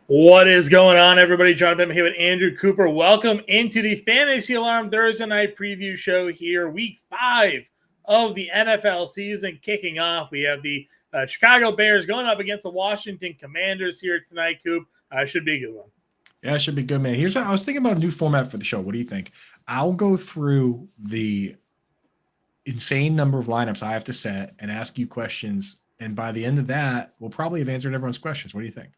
What is going on, everybody? John Impemba here with Andrew Cooper. Welcome into the Fantasy Alarm Thursday night preview show here. Week 5 of the NFL season kicking off. We have the Chicago Bears going up against the Washington Commanders here tonight, Coop. Should be a good one. Yeah, it should be good, man. Here's what I was thinking about a new format for the show. What do you think? I'll go through the insane number of lineups I have to set and ask you questions. And by the end of that, we'll probably have answered everyone's questions. What do you think?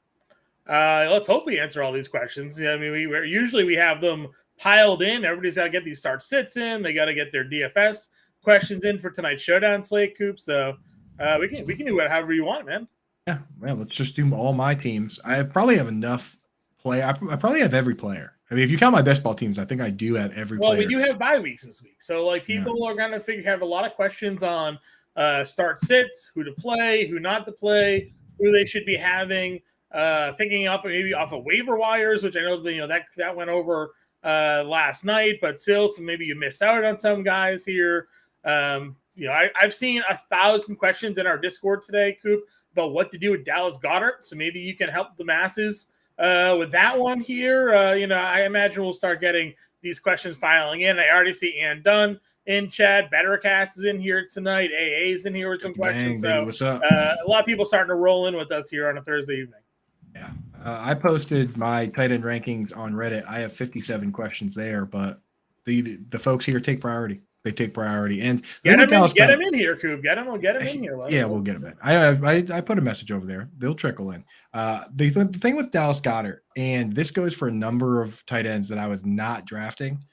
Let's hope we answer all these questions. I mean, we have them piled in. Everybody's got to get these start sits in. They got to get their DFS questions in for tonight's showdown slate, Coop. So we can do it however you want, man. Yeah, well, let's just do all my teams. I probably have enough play. I probably have every player. I mean, if you count my best ball teams, I think I do have every player. Well, we do have bye weeks this week. So, people are going to have a lot of questions on start sits, who to play, who not to play, who they should be having. Picking up maybe off of waiver wires, which I know that went over last night, but still, so maybe you miss out on some guys here. I've seen 1,000 questions in our Discord today, Coop, about what to do with Dallas Goedert. So maybe you can help the masses with that one here. I imagine we'll start getting these questions filing in. I already see Ann Dunn in chat. Bettercast is in here tonight. AA is in here with some questions. Baby, what's up? A lot of people starting to roll in with us here on a Thursday evening. Yeah, I posted my tight end rankings on Reddit. I have 57 questions there, but the folks here take priority. They take priority, and get them in here, Coop. Get them in here. We'll get them in. I put a message over there. They'll trickle in. The thing with Dallas Goedert, and this goes for a number of tight ends that I was not drafting,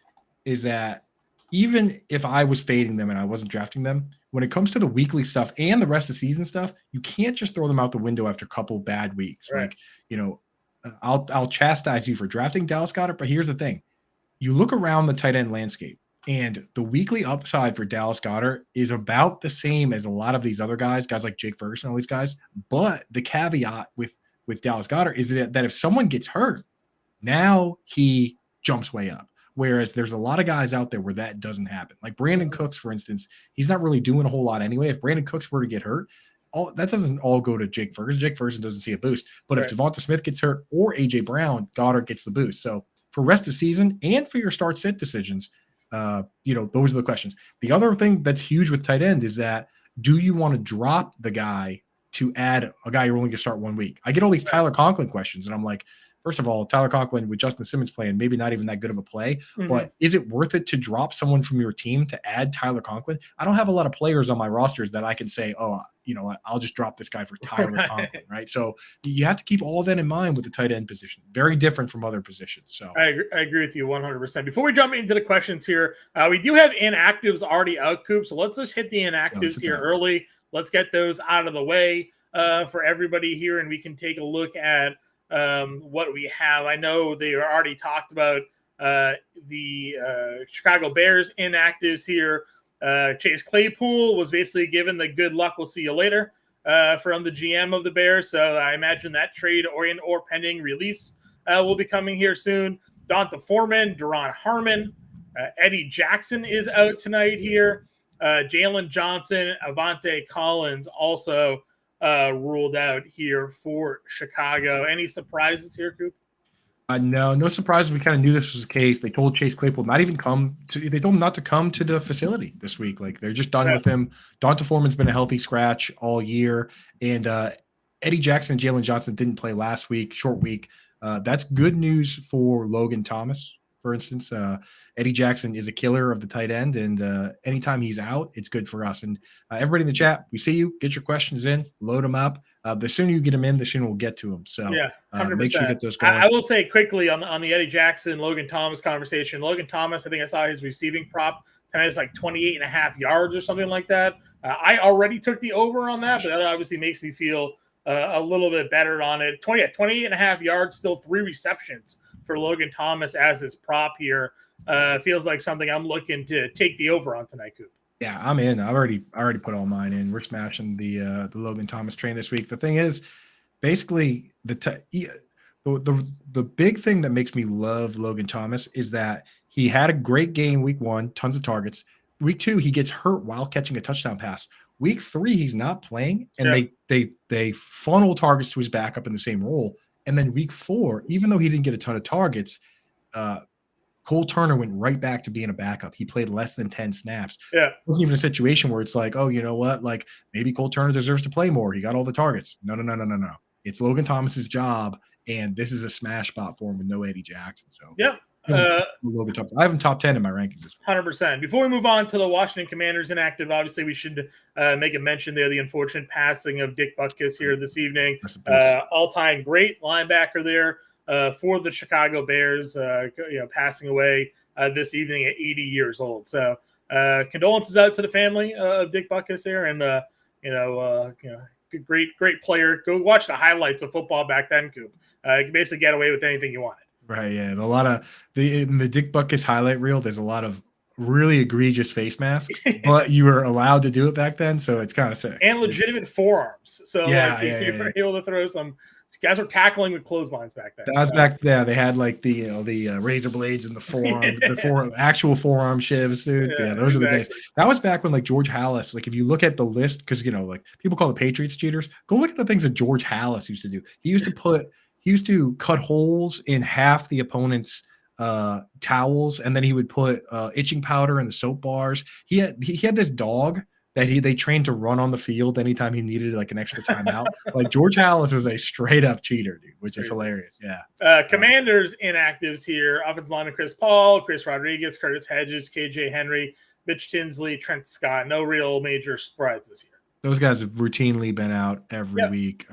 is that even if I was fading them and I wasn't drafting them, when it comes to the weekly stuff and the rest of the season stuff, you can't just throw them out the window after a couple bad weeks. Right. I'll chastise you for drafting Dallas Goedert, but here's the thing. You look around the tight end landscape, and the weekly upside for Dallas Goedert is about the same as a lot of these other guys like Jake Ferguson, all these guys. But the caveat with Dallas Goedert is that if someone gets hurt, now he jumps way up. Whereas there's a lot of guys out there where that doesn't happen. Like Brandon Cooks, for instance, he's not really doing a whole lot anyway. If Brandon Cooks were to get hurt, that doesn't all go to Jake Ferguson. Jake Ferguson doesn't see a boost. But if Devonta Smith gets hurt or A.J. Brown, Goddard gets the boost. So for rest of season and for your start-sit decisions, those are the questions. The other thing that's huge with tight end is that do you want to drop the guy to add a guy you're only going to start 1 week? I get all these Tyler Conklin questions, and I'm like, first of all, Tyler Conklin with Justin Simmons playing, maybe not even that good of a play, but is it worth it to drop someone from your team to add Tyler Conklin? I don't have a lot of players on my rosters that I can say, I'll just drop this guy for Tyler Conklin, right? So you have to keep all that in mind with the tight end position. Very different from other positions. So I agree with you 100%. Before we jump into the questions here, we do have inactives already out, Coop. So let's just hit the inactives here early. Let's get those out of the way for everybody here, and we can take a look at what we have. I know they already talked about the Chicago Bears inactives here. Chase Claypool was basically given the good luck, we'll see you later from the GM of the Bears. So I imagine that trade or pending release will be coming here soon. Donta Foreman, Duron Harmon, Eddie Jackson is out tonight here. Jalen Johnson, Avante Collins also ruled out here for Chicago. Any surprises here, Coop? No surprises. We kind of knew this was the case. They told Chase Claypool they told him not to come to the facility this week. Like they're just done with him. Donta Foreman's been a healthy scratch all year. And Eddie Jackson and Jalen Johnson didn't play last week, short week. That's good news for Logan Thomas. For instance, Eddie Jackson is a killer of the tight end, and anytime he's out, it's good for us. And everybody in the chat, we see you. Get your questions in, load them up. The sooner you get them in, the sooner we'll get to them. So make sure you get those going. I will say quickly on the Eddie Jackson, Logan Thomas conversation. Logan Thomas, I think I saw his receiving prop tonight is like 28.5 yards or something like that. I already took the over on that, but that obviously makes me feel a little bit better on it. 28.5 yards, still 3 receptions for Logan Thomas as his prop here. Feels like something I'm looking to take the over on tonight, Coop. Yeah, I'm in. I already put all mine in. We're smashing the Logan Thomas train this week. The thing is, basically, the big thing that makes me love Logan Thomas is that he had a great game week 1, tons of targets. Week 2, he gets hurt while catching a touchdown pass. Week 3, he's not playing, and they funnel targets to his backup in the same role. And then week 4, even though he didn't get a ton of targets, Cole Turner went right back to being a backup. He played less than 10 snaps. Yeah. It wasn't even a situation where it's like, oh, you know what? Like maybe Cole Turner deserves to play more. He got all the targets. No. It's Logan Thomas's job, and this is a smash spot for him with no Eddie Jackson. So Yep. Logan Thomas. I have him top 10 in my rankings this week. 100%. Before we move on to the Washington Commanders inactive, obviously we should make a mention there, the unfortunate passing of Dick Butkus here this evening. All-time great linebacker there for the Chicago Bears, passing away this evening at 80 years old. So condolences out to the family of Dick Butkus there, and great player. Go watch the highlights of football back then, Coop. You can basically get away with anything you wanted. Right, yeah. And a lot of in the Dick Butkus highlight reel, there's a lot of really egregious face masks, but you were allowed to do it back then, so it's kind of sick. And legitimate forearms. So you were able to throw some. Guys were tackling with clotheslines back then. That was back there. They had like the razor blades and the forearm, actual forearm shivs, dude. Yeah, those are the days. That was back when like George Halas. Like if you look at the list, because like people call the Patriots cheaters. Go look at the things that George Halas used to do. He used to cut holes in half the opponent's towels, and then he would put itching powder in the soap bars. He had this dog that they trained to run on the field anytime he needed like an extra timeout. Like George Halas was a straight up cheater, dude, which is hilarious. Yeah. Commanders inactives here: offensive lineman Chris Paul, Chris Rodriguez, Curtis Hedges, KJ Henry, Mitch Tinsley, Trent Scott. No real major surprises this year. Those guys have routinely been out every week.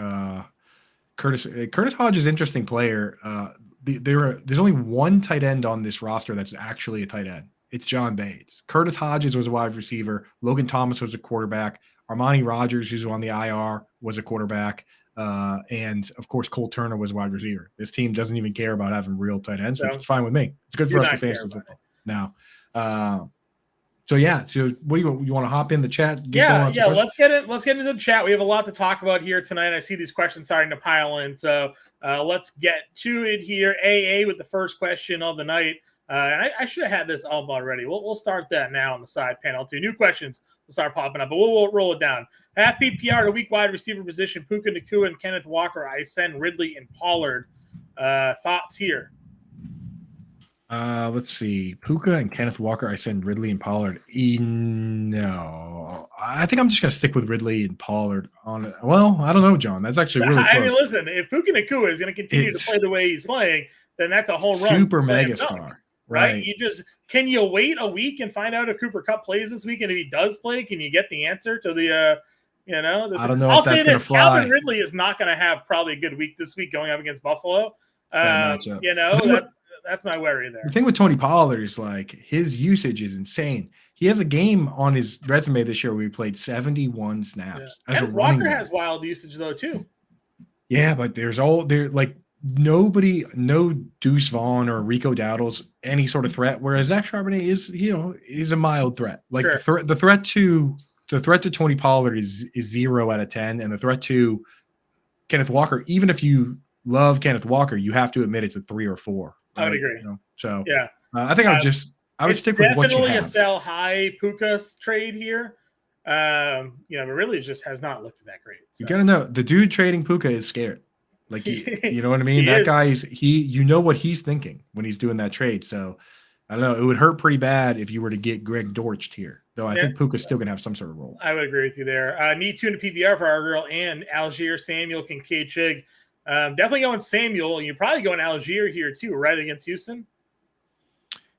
Curtis Hodge is an interesting player. There's only one tight end on this roster that's actually a tight end. It's John Bates. Curtis Hodges was a wide receiver. Logan Thomas was a quarterback. Armani Rogers, who's on the IR, was a quarterback. And, of course, Cole Turner was a wide receiver. This team doesn't even care about having real tight ends, which is fine with me. It's good for us to fantasy football now. So what do you want to hop in the chat? Let's get into the chat. We have a lot to talk about here tonight. I see these questions starting to pile in. So let's get to it here. AA with the first question of the night. And I should have had this up already. We'll start that now on the side panel too. New questions will start popping up, but we'll roll it down. Half PPR to weak wide receiver position: Puka Nacua and Kenneth Walker. I send Ridley and Pollard. Thoughts here? Let's see. Puka and Kenneth Walker. I send Ridley and Pollard. No, I think I'm just gonna stick with Ridley and Pollard on it. Well, I don't know, John. That's actually really close. I mean, listen, if Puka Nacua is gonna continue to play the way he's playing, then that's a home run. Super mega star. Right. Can you wait a week and find out if Cooper Kupp plays this week? And if he does play, can you get the answer to the I don't know. I'll if that's going to fly. Calvin Ridley is not going to have probably a good week this week going up against Buffalo. That's my worry there. The thing with Tony Pollard is like his usage is insane. He has a game on his resume this year where he played 71 snaps. Yeah. And Walker has wild usage though too. Yeah, but no Deuce Vaughn or Rico Dowdle's any sort of threat, whereas Zach Charbonnet is a mild threat. Like the threat to Tony Pollard is 0 out of 10, and the threat to Kenneth Walker, even if you love Kenneth Walker, you have to admit it's a 3 or 4. Right? I would agree. So yeah, I think I would stick with what you have. Definitely a sell high Puka trade here. But really it just has not looked that great. So. You got to know the dude trading Puka is scared. Like, you know what I mean? That guy what he's thinking when he's doing that trade. So I don't know. It would hurt pretty bad if you were to get Greg Dortch here, though. I think Puka's still going to have some sort of role. I would agree with you there. Need 2 in the PPR for our girl and Algier, Samuel, Kincaid, Chig. Definitely going Samuel. You're probably going Algier here too, right? Against Houston.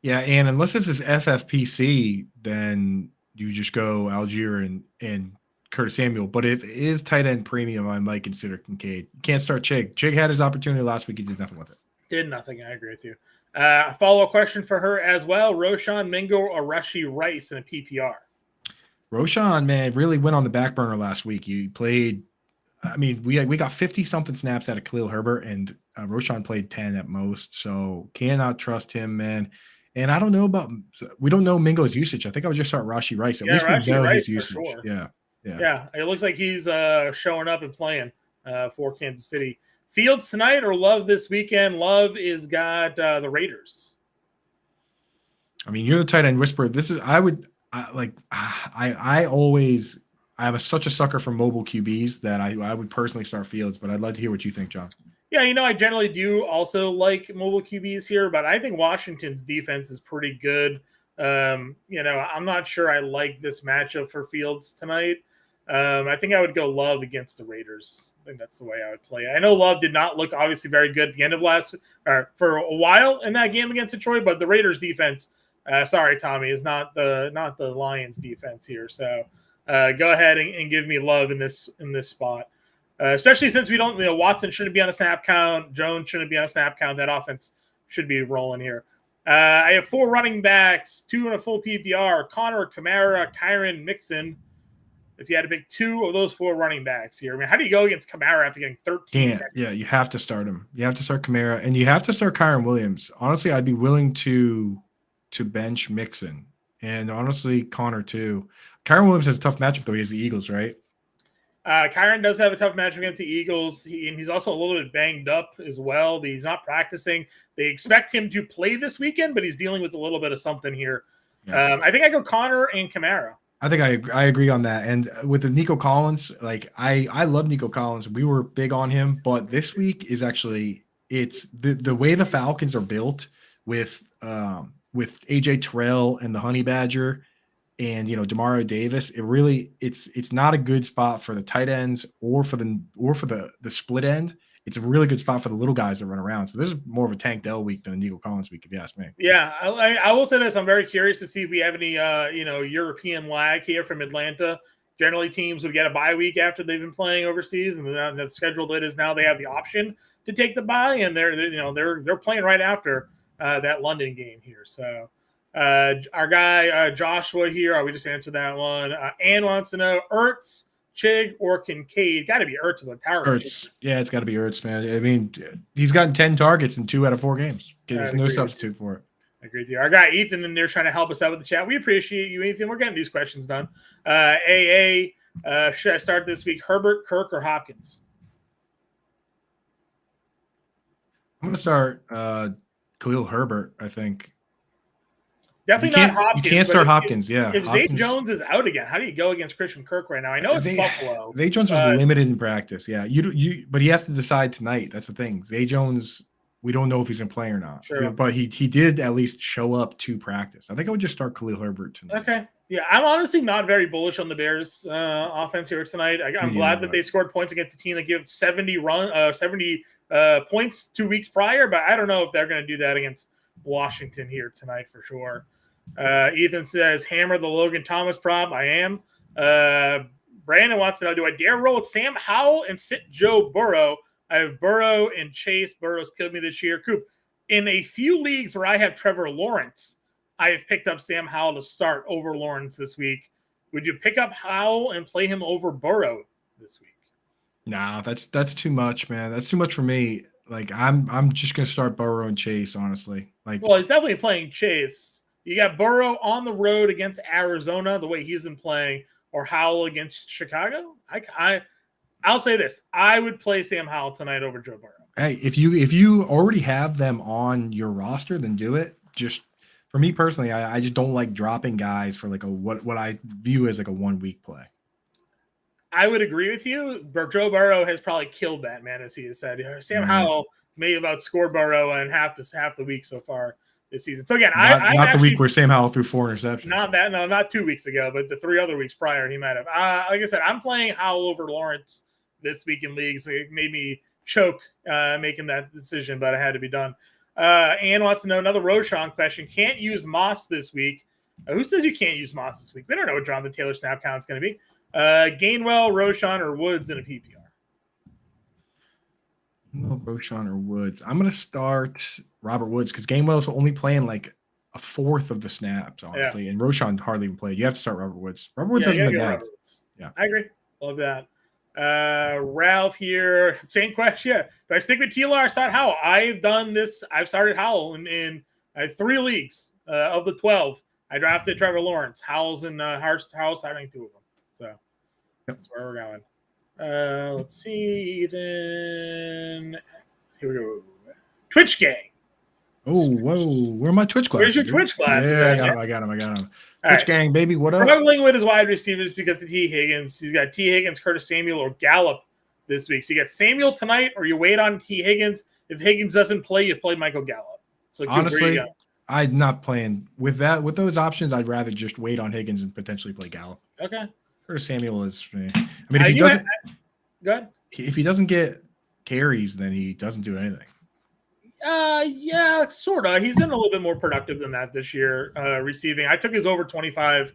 Yeah. And unless this is FFPC, then you just go Algier and Curtis Samuel, but if it is tight end premium, I might consider Kincaid. Can't start Chig. Chig had his opportunity last week. He did nothing with it. Did nothing. I agree with you. Follow-up question for her as well. Roshan, Mingo, or Rushy Rice in a PPR? Roshan, man, really went on the back burner last week. He played, we got 50-something snaps out of Khalil Herbert, and Roshan played 10 at most, so cannot trust him, man. And I don't know we don't know Mingo's usage. I think I would just start Rushy Rice. At least we know his usage. Sure. Yeah, it looks like he's showing up and playing for Kansas City. Fields tonight or Love this weekend? Love is got the Raiders. You're the tight end whisperer. I'm such a sucker for mobile QBs that I would personally start Fields, but I'd love to hear what you think, John. Yeah, I generally do also like mobile QBs here, but I think Washington's defense is pretty good. I'm not sure I like this matchup for Fields tonight. I think I would go Love against the Raiders. I think that's the way I would play it. I know Love did not look obviously very good at the end of for a while in that game against Detroit, but the Raiders defense, sorry, Tommy, is not the Lions defense here. So go ahead and give me Love in this spot. Especially since we don't, Watson shouldn't be on a snap count. Jones shouldn't be on a snap count. That offense should be rolling here. I have 4 running backs, 2 in a full PPR. Connor, Kamara, Kyren, Mixon. If you had to pick 2 of those 4 running backs here, I mean, how do you go against Kamara after getting 13? Yeah, you have to start him. You have to start Kamara, and you have to start Kyren Williams. Honestly, I'd be willing to bench Mixon, and honestly, Connor too. Kyren Williams has a tough matchup, though. He has the Eagles, right? Kyren does have a tough match against the Eagles. He's also a little bit banged up as well. He's not practicing. They expect him to play this weekend, but he's dealing with a little bit of something here. Yeah. I think I go Connor and Kamara. I think I agree on that. And with the Nico Collins, like I love Nico Collins. We were big on him, but this week is actually it's the way the Falcons are built with AJ Terrell and the Honey Badger. And Demario Davis, it's not a good spot for the tight ends or for the split end. It's a really good spot for the little guys that run around. So this is more of a Tank Dell week than a Nico Collins week, if you ask me. Yeah, I will say this: I'm very curious to see if we have any European lag here from Atlanta. Generally, teams would get a bye week after they've been playing overseas, and the schedule that is now they have the option to take the bye, and they're playing right after that London game here. So. Our guy Joshua here, we just answered that one. Ann wants to know Ertz, Chig, or Kincaid. Got to be Ertz with a tower. Ertz, yeah, it's got to be Ertz, man. I mean, he's gotten 10 targets in 2 out of 4 games. There's no substitute for it. I agree with you. Our guy Ethan in there trying to help us out with the chat. We appreciate you, Ethan. We're getting these questions done. AA, should I start this week? Herbert, Kirk, or Hopkins? I'm going to start Khalil Herbert, I think. Definitely not Hopkins. You can't start Hopkins, yeah. If Zay Jones is out again, how do you go against Christian Kirk right now? I know it's Buffalo. Zay Jones was limited in practice, yeah. But he has to decide tonight. That's the thing. Zay Jones, we don't know if he's going to play or not. Sure. But he did at least show up to practice. I think I would just start Khalil Herbert tonight. Okay. Yeah, I'm honestly not very bullish on the Bears offense here tonight. I'm glad that they scored points against a team that gave 70 points 2 weeks prior, but I don't know if they're going to do that against Washington here tonight for sure. Ethan says, hammer the Logan Thomas prop. I am. Brandon wants to know, do I dare roll with Sam Howell and sit Joe Burrow? I have Burrow and Chase. Burrow's killed me this year. Coop, in a few leagues where I have Trevor Lawrence, I have picked up Sam Howell to start over Lawrence this week. Would you pick up Howell and play him over Burrow this week? Nah, that's too much, man. That's too much for me. Like I'm just gonna start Burrow and Chase, honestly. Well, he's definitely playing Chase. You got Burrow on the road against Arizona, the way he's been playing, or Howell against Chicago. I'll say this: I would play Sam Howell tonight over Joe Burrow. Hey, if you already have them on your roster, then do it. Just for me personally, I just don't like dropping guys for like what I view as like a 1 week play. I would agree with you, but Joe Burrow has probably killed that, man, as he has said. Sam Howell may have outscored Burrow in half the week so far this season. So again, not the week where Sam Howell threw 4 interceptions. Not 2 weeks ago, but the 3 other weeks prior he might have. Like I said, I'm playing Howell over Lawrence this week in leagues. It made me choke making that decision, but it had to be done. Ann wants to know another Roshan question. Can't use Moss this week. Who says you can't use Moss this week? We don't know what Jonathan Taylor snap count is going to be. Gainwell, Roshan, or Woods in a PPR? Roshan or Woods. I'm going to start Robert Woods because Gainwell's only playing like a fourth of the snaps, honestly, and Roshan hardly even played. You have to start Robert Woods. Robert Woods hasn't been bad. Yeah, I agree. Love that. Ralph here, same question. Yeah. Do I stick with T-Law or start Howell? I've done this. I've started Howell in 3 leagues of the 12. I drafted Trevor Lawrence. Howell's in Howell's starting 2 of them. So that's where we're going. Let's see. Then here we go. Twitch gang. Oh, whoa. Where are my Twitch glasses? Where's your Twitch glasses? Yeah, I got them. Twitch gang, baby. What up? Struggling with his wide receivers because of T. Higgins. He's got T. Higgins, Curtis Samuel, or Gallup this week. So you get Samuel tonight, or you wait on T. Higgins. If Higgins doesn't play, you play Michael Gallup. So honestly, I'm not playing with that. With those options, I'd rather just wait on Higgins and potentially play Gallup. Okay. Or Samuel is. I mean, if he doesn't, go ahead. If he doesn't get carries, then he doesn't do anything. Yeah, sort of. He's been a little bit more productive than that this year, receiving. I took his over 25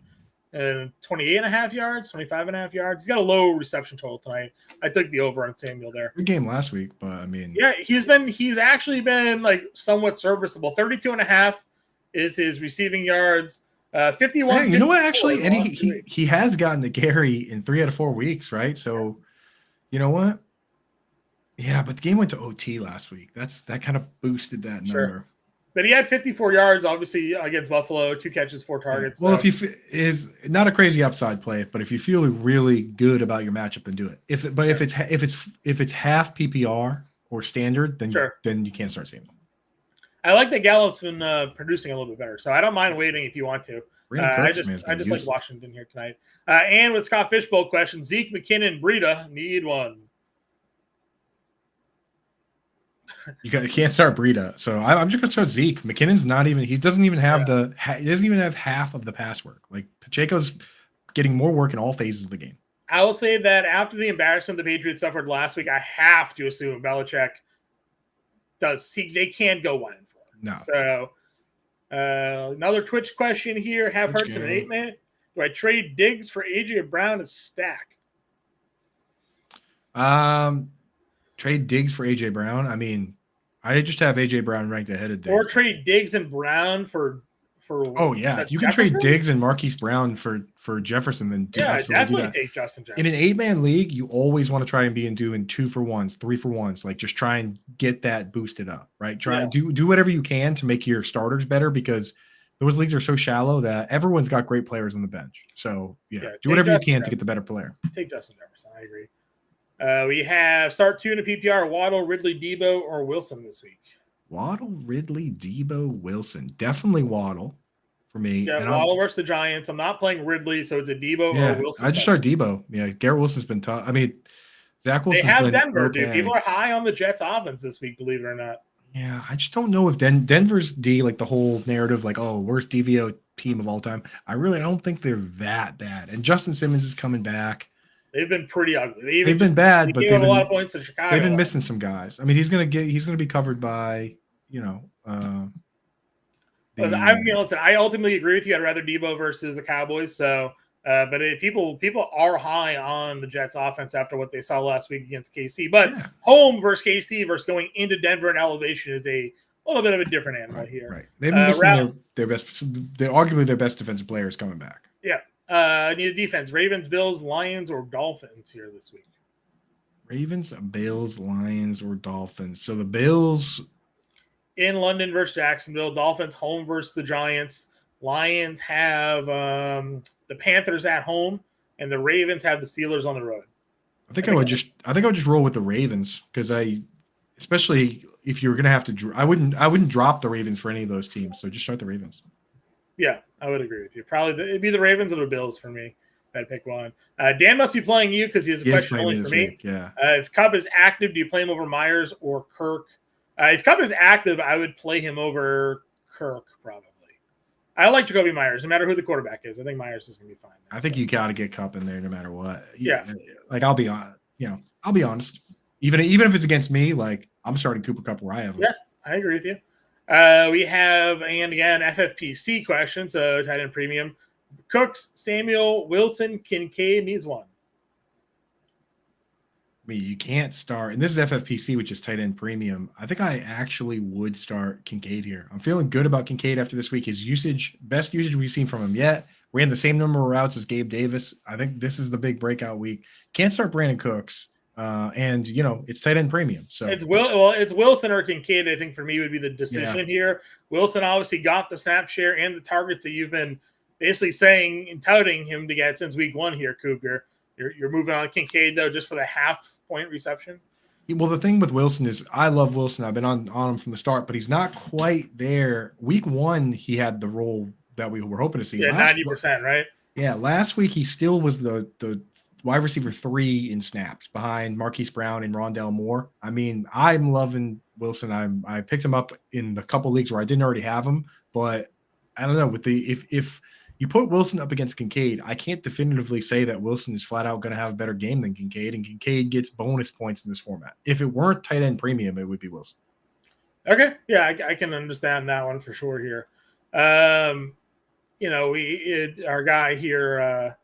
and 28 and a half yards, 25 and a half yards. He's got a low reception total tonight. I took the over on Samuel there. Good game last week, but I mean, yeah, he's actually been like somewhat serviceable. 32 and a half is his receiving yards. 51. Hey, you know what? Actually, and he has gotten the carry in 3 out of 4 weeks, right? So, you know what? Yeah, but the game went to OT last week. That kind of boosted that number. Sure. But he had 54 yards, obviously, against Buffalo, 2 catches, 4 targets. Well, if you is not a crazy upside play, but if you feel really good about your matchup, then do it. If it's half PPR or standard, then you can't start seeing them. I like that Gallup's been producing a little bit better, so I don't mind waiting if you want to. I just like Washington here tonight. And with Scott Fishbowl question, Zeke, McKinnon, Breida need one. You can't start Breida, so I'm just gonna start Zeke. McKinnon's not even. He doesn't even have he doesn't even have half of the pass work. Like Pacheco's getting more work in all phases of the game. I will say that after the embarrassment the Patriots suffered last week, I have to assume Belichick does. They can't go 1-4. No. So another Twitch question here: have Hurts in an 8-man? Do I trade Diggs for AJ Brown to stack? Trade Diggs for AJ Brown. I mean, I just have AJ Brown ranked ahead of Diggs. Or trade Diggs and Brown for. Oh yeah, if you can trade Diggs and Marquise Brown for Jefferson, then definitely take Justin Jefferson. In an 8-man league, you always want to try and be doing 2-for-1s, 3-for-1s, like just try and get that boosted up, right? Do whatever you can to make your starters better because those leagues are so shallow that everyone's got great players on the bench. So do whatever you can to get the better player. Take Justin Jefferson. I agree. We have start 2 in a PPR: Waddle, Ridley, Debo, or Wilson this week. Waddle, Ridley, Debo, Wilson. Definitely Waddle for me. Yeah, Waddle versus the Giants. I'm not playing Ridley, so it's a Debo or Wilson. I just start Debo. Yeah, Garrett Wilson's been tough. I mean, Zach Wilson's been been Denver, okay. dude. People are high on the Jets offense this week, believe it or not. Yeah, I just don't know if Denver's D, like the whole narrative, like, oh, worst DVO team of all time. I don't think they're that bad. And Justin Simmons is coming back. They've been pretty ugly. They've been bad, but they've been a lot of points to Chicago. They've been missing some guys. I mean, he's gonna be covered by, I mean, listen, I ultimately agree with you. I'd rather Debo versus the Cowboys. So, but people are high on the Jets offense after what they saw last week against KC. But home versus KC versus going into Denver and elevation is a little bit of a different animal here. Right. They've been missing their best. They're arguably their best defensive players coming back. Yeah. Need a defense. Ravens, Bills, Lions, or Dolphins here this week. Ravens, Bills, Lions, or Dolphins. So the Bills in London versus Jacksonville. Dolphins home versus the Giants. Lions have the Panthers at home, and the Ravens have the Steelers on the road. I think I would just roll with the Ravens because especially if you're going to have to. I wouldn't drop the Ravens for any of those teams. So just start the Ravens. Yeah, I would agree with you. Probably it'd be the Ravens or the Bills for me. I'd pick one. Dan must be playing you because he has a question only for me. Week, yeah. If Cup is active, do you play him over Myers or Kirk? If Cup is active, I would play him over Kirk probably. I like Jacoby Myers, no matter who the quarterback is. I think Myers is going to be fine. I think you got to get Cup in there no matter what. Yeah. Like I'll be honest. Even if it's against me, like I'm starting Cooper Kupp where I have him. Yeah, I agree with you. We have, and again, FFPC question, so tight end premium. Cooks, Samuel, Wilson, Kincaid needs one. I mean, you can't start, and this is FFPC, which is tight end premium. I think I actually would start Kincaid here. I'm feeling good about Kincaid after this week. His best usage we've seen from him yet. Ran the same number of routes as Gabe Davis. I think this is the big breakout week. Can't start Brandon Cooks. And it's tight end premium. So it's Wilson or Kincaid. I think for me would be the decision here. Wilson obviously got the snap share and the targets that you've been basically saying and touting him to get since week 1 here, Cooper. You're moving on Kincaid though, just for the half-point reception. Well, the thing with Wilson is I love Wilson. I've been on him from the start, but he's not quite there. Week 1, he had the role that we were hoping to see. Yeah, 90%, right? Yeah, last week he still was the wide receiver 3 in snaps behind Marquise Brown and Rondale Moore. I mean, I'm loving Wilson. I picked him up in the couple leagues where I didn't already have him, but I don't know. With the if you put Wilson up against Kincaid, I can't definitively say that Wilson is flat out going to have a better game than Kincaid, and Kincaid gets bonus points in this format. If it weren't tight end premium, it would be Wilson. Okay, yeah, I can understand that one for sure here. Our guy here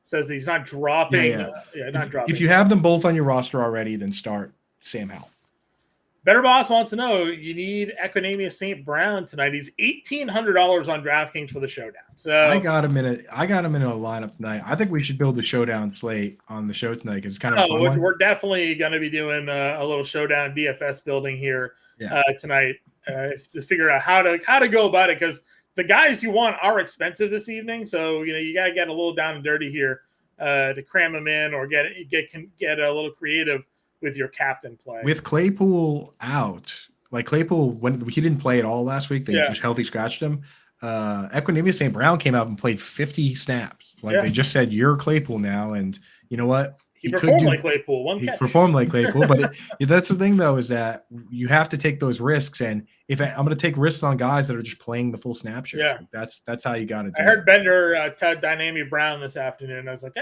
says that he's not dropping. Not dropping. If you have them both on your roster already, then start Sam Howell. Better Boss wants to know, you need Equinemius St. Brown tonight. He's $1,800 on DraftKings for the showdown. So I got him in a lineup tonight. I think we should build a showdown slate on the show tonight because it's kind of a fun one. We're definitely going to be doing a little showdown DFS building here tonight to figure out how to go about it, because the guys you want are expensive this evening. So you got to get a little down and dirty here to cram them in or get a little creative with your captain play. With Claypool out, like Claypool, when he didn't play at all last week, they just healthy scratched him. Equinemius St. Brown came out and played 50 snaps. They just said, you're Claypool now. And you know what? He performed like Claypool. He performed like Claypool. But that's the thing, though, is that you have to take those risks. And if I'm going to take risks on guys that are just playing the full snap shares, that's how you got to do it. I heard Bender tell Dynamic Brown this afternoon. I was like,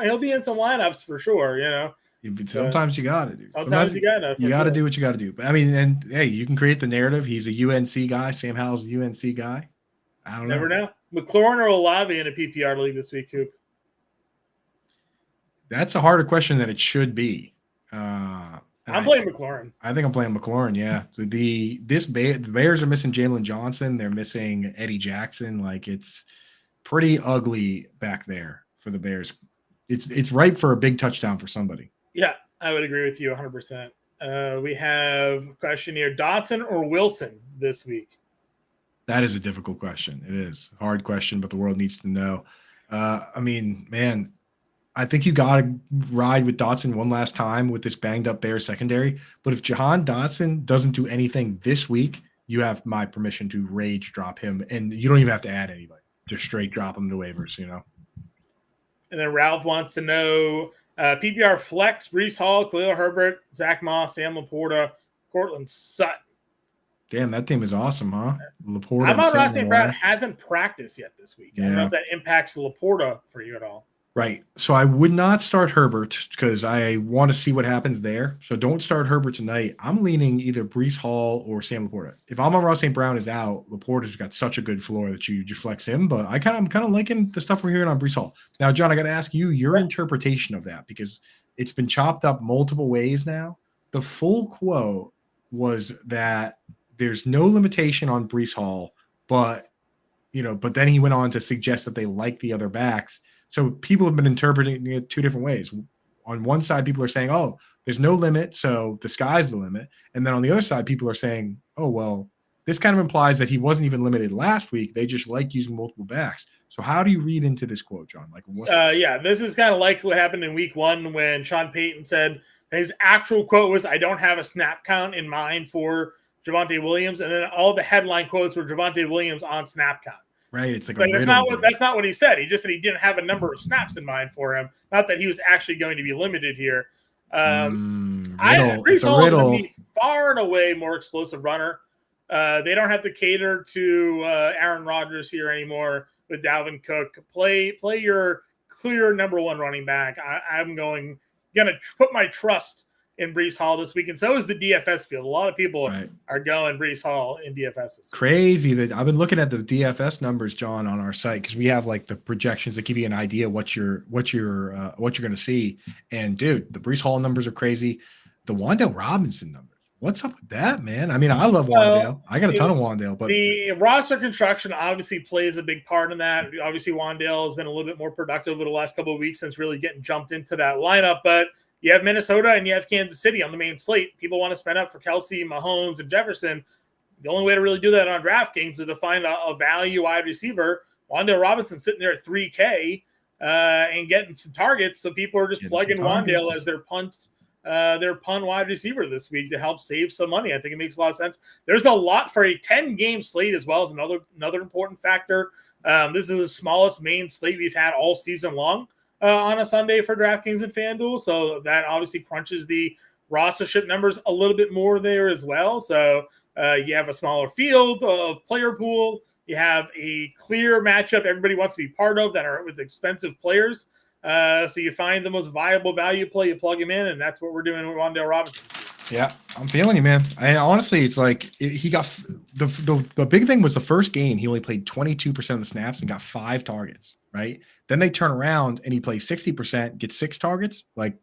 he'll be in some lineups for sure, Sometimes you got to do. Sometimes you got to. You got to do what you got to do. But I mean, and hey, you can create the narrative. He's a UNC guy. Sam Howell's a UNC guy. I don't know. Never know. McLaurin or Olave in a PPR league this week, Coop? That's a harder question than it should be. I'm playing McLaurin. I think I'm playing McLaurin. Yeah. The Bears are missing Jalen Johnson. They're missing Eddie Jackson. It's pretty ugly back there for the Bears. It's ripe for a big touchdown for somebody. Yeah, I would agree with you 100%. We have a question here: Dotson or Wilson this week? That is a difficult question. It is a hard question, but the world needs to know. I mean, man, I think you got to ride with Dotson one last time with this banged up Bears secondary. But if Jahan Dotson doesn't do anything this week, you have my permission to rage drop him, and you don't even have to add anybody. Just straight drop him to waivers, And then Ralph wants to know PPR flex: Breece Hall, Khalil Herbert, Zach Moss, Sam Laporta, Cortland Sutton. Damn, that team is awesome, huh? Laporta. How about Ross St. Brown hasn't practiced yet this week? I don't know if that impacts Laporta for you at all. Right. So I would not start Herbert because I want to see what happens there. So don't start Herbert tonight. I'm leaning either Breece Hall or Sam Laporta. If Amon-Ra St. Brown is out, Laporta's got such a good floor that you flex him. But I'm kind of liking the stuff we're hearing on Breece Hall. Now, John, I got to ask you your interpretation of that, because it's been chopped up multiple ways now. The full quote was that there's no limitation on Breece Hall, but then he went on to suggest that they like the other backs. So people have been interpreting it two different ways. On one side, people are saying, oh, there's no limit, so the sky's the limit. And then on the other side, people are saying, oh, well, this kind of implies that he wasn't even limited last week. They just like using multiple backs. So how do you read into this quote, John? This is kind of like what happened in week 1 when Sean Payton said his actual quote was, I don't have a snap count in mind for Javonte Williams. And then all the headline quotes were Javonte Williams on snap count. Right, it's that's not what he said. He just said he didn't have a number of snaps in mind for him. Not that he was actually going to be limited here. Breece Hall is going to be far and away more explosive runner. They don't have to cater to Aaron Rodgers here anymore with Dalvin Cook. Play your clear number 1 running back. I'm going to put my trust in Breece Hall this week, and so is the DFS field. A lot of people are going Breece Hall in DFS this week. Crazy that I've been looking at the DFS numbers, John, on our site, because we have the projections that give you an idea what you're going to see. And dude, the Breece Hall numbers are crazy. The Wan'Dale Robinson numbers. What's up with that, man? I mean, I love Wan'Dale. I got a ton of Wan'Dale, but the roster construction obviously plays a big part in that. Obviously, Wan'Dale has been a little bit more productive over the last couple of weeks since really getting jumped into that lineup, but you have Minnesota and you have Kansas City on the main slate. People want to spend up for Kelsey, Mahomes, and Jefferson. The only way to really do that on DraftKings is to find a value wide receiver. Wan'Dale Robinson sitting there at $3K and getting some targets. So people are just plugging Wan'Dale as their punt wide receiver this week to help save some money. I think it makes a lot of sense. There's a lot for a 10-game slate as well as another important factor. This is the smallest main slate we've had all season long. on a Sunday for DraftKings and FanDuel. So that obviously crunches the rostership numbers a little bit more there as well. So you have a smaller field of player pool. You have a clear matchup everybody wants to be part of that are with expensive players. So you find the most viable value play, you plug him in, and that's what we're doing with Wan'Dale Robinson. Yeah, I'm feeling you, man. And honestly, it's like he got the big thing was the first game. He only played 22% of the snaps and got 5 targets, right? Then they turn around and he plays 60%, gets 6 targets. Like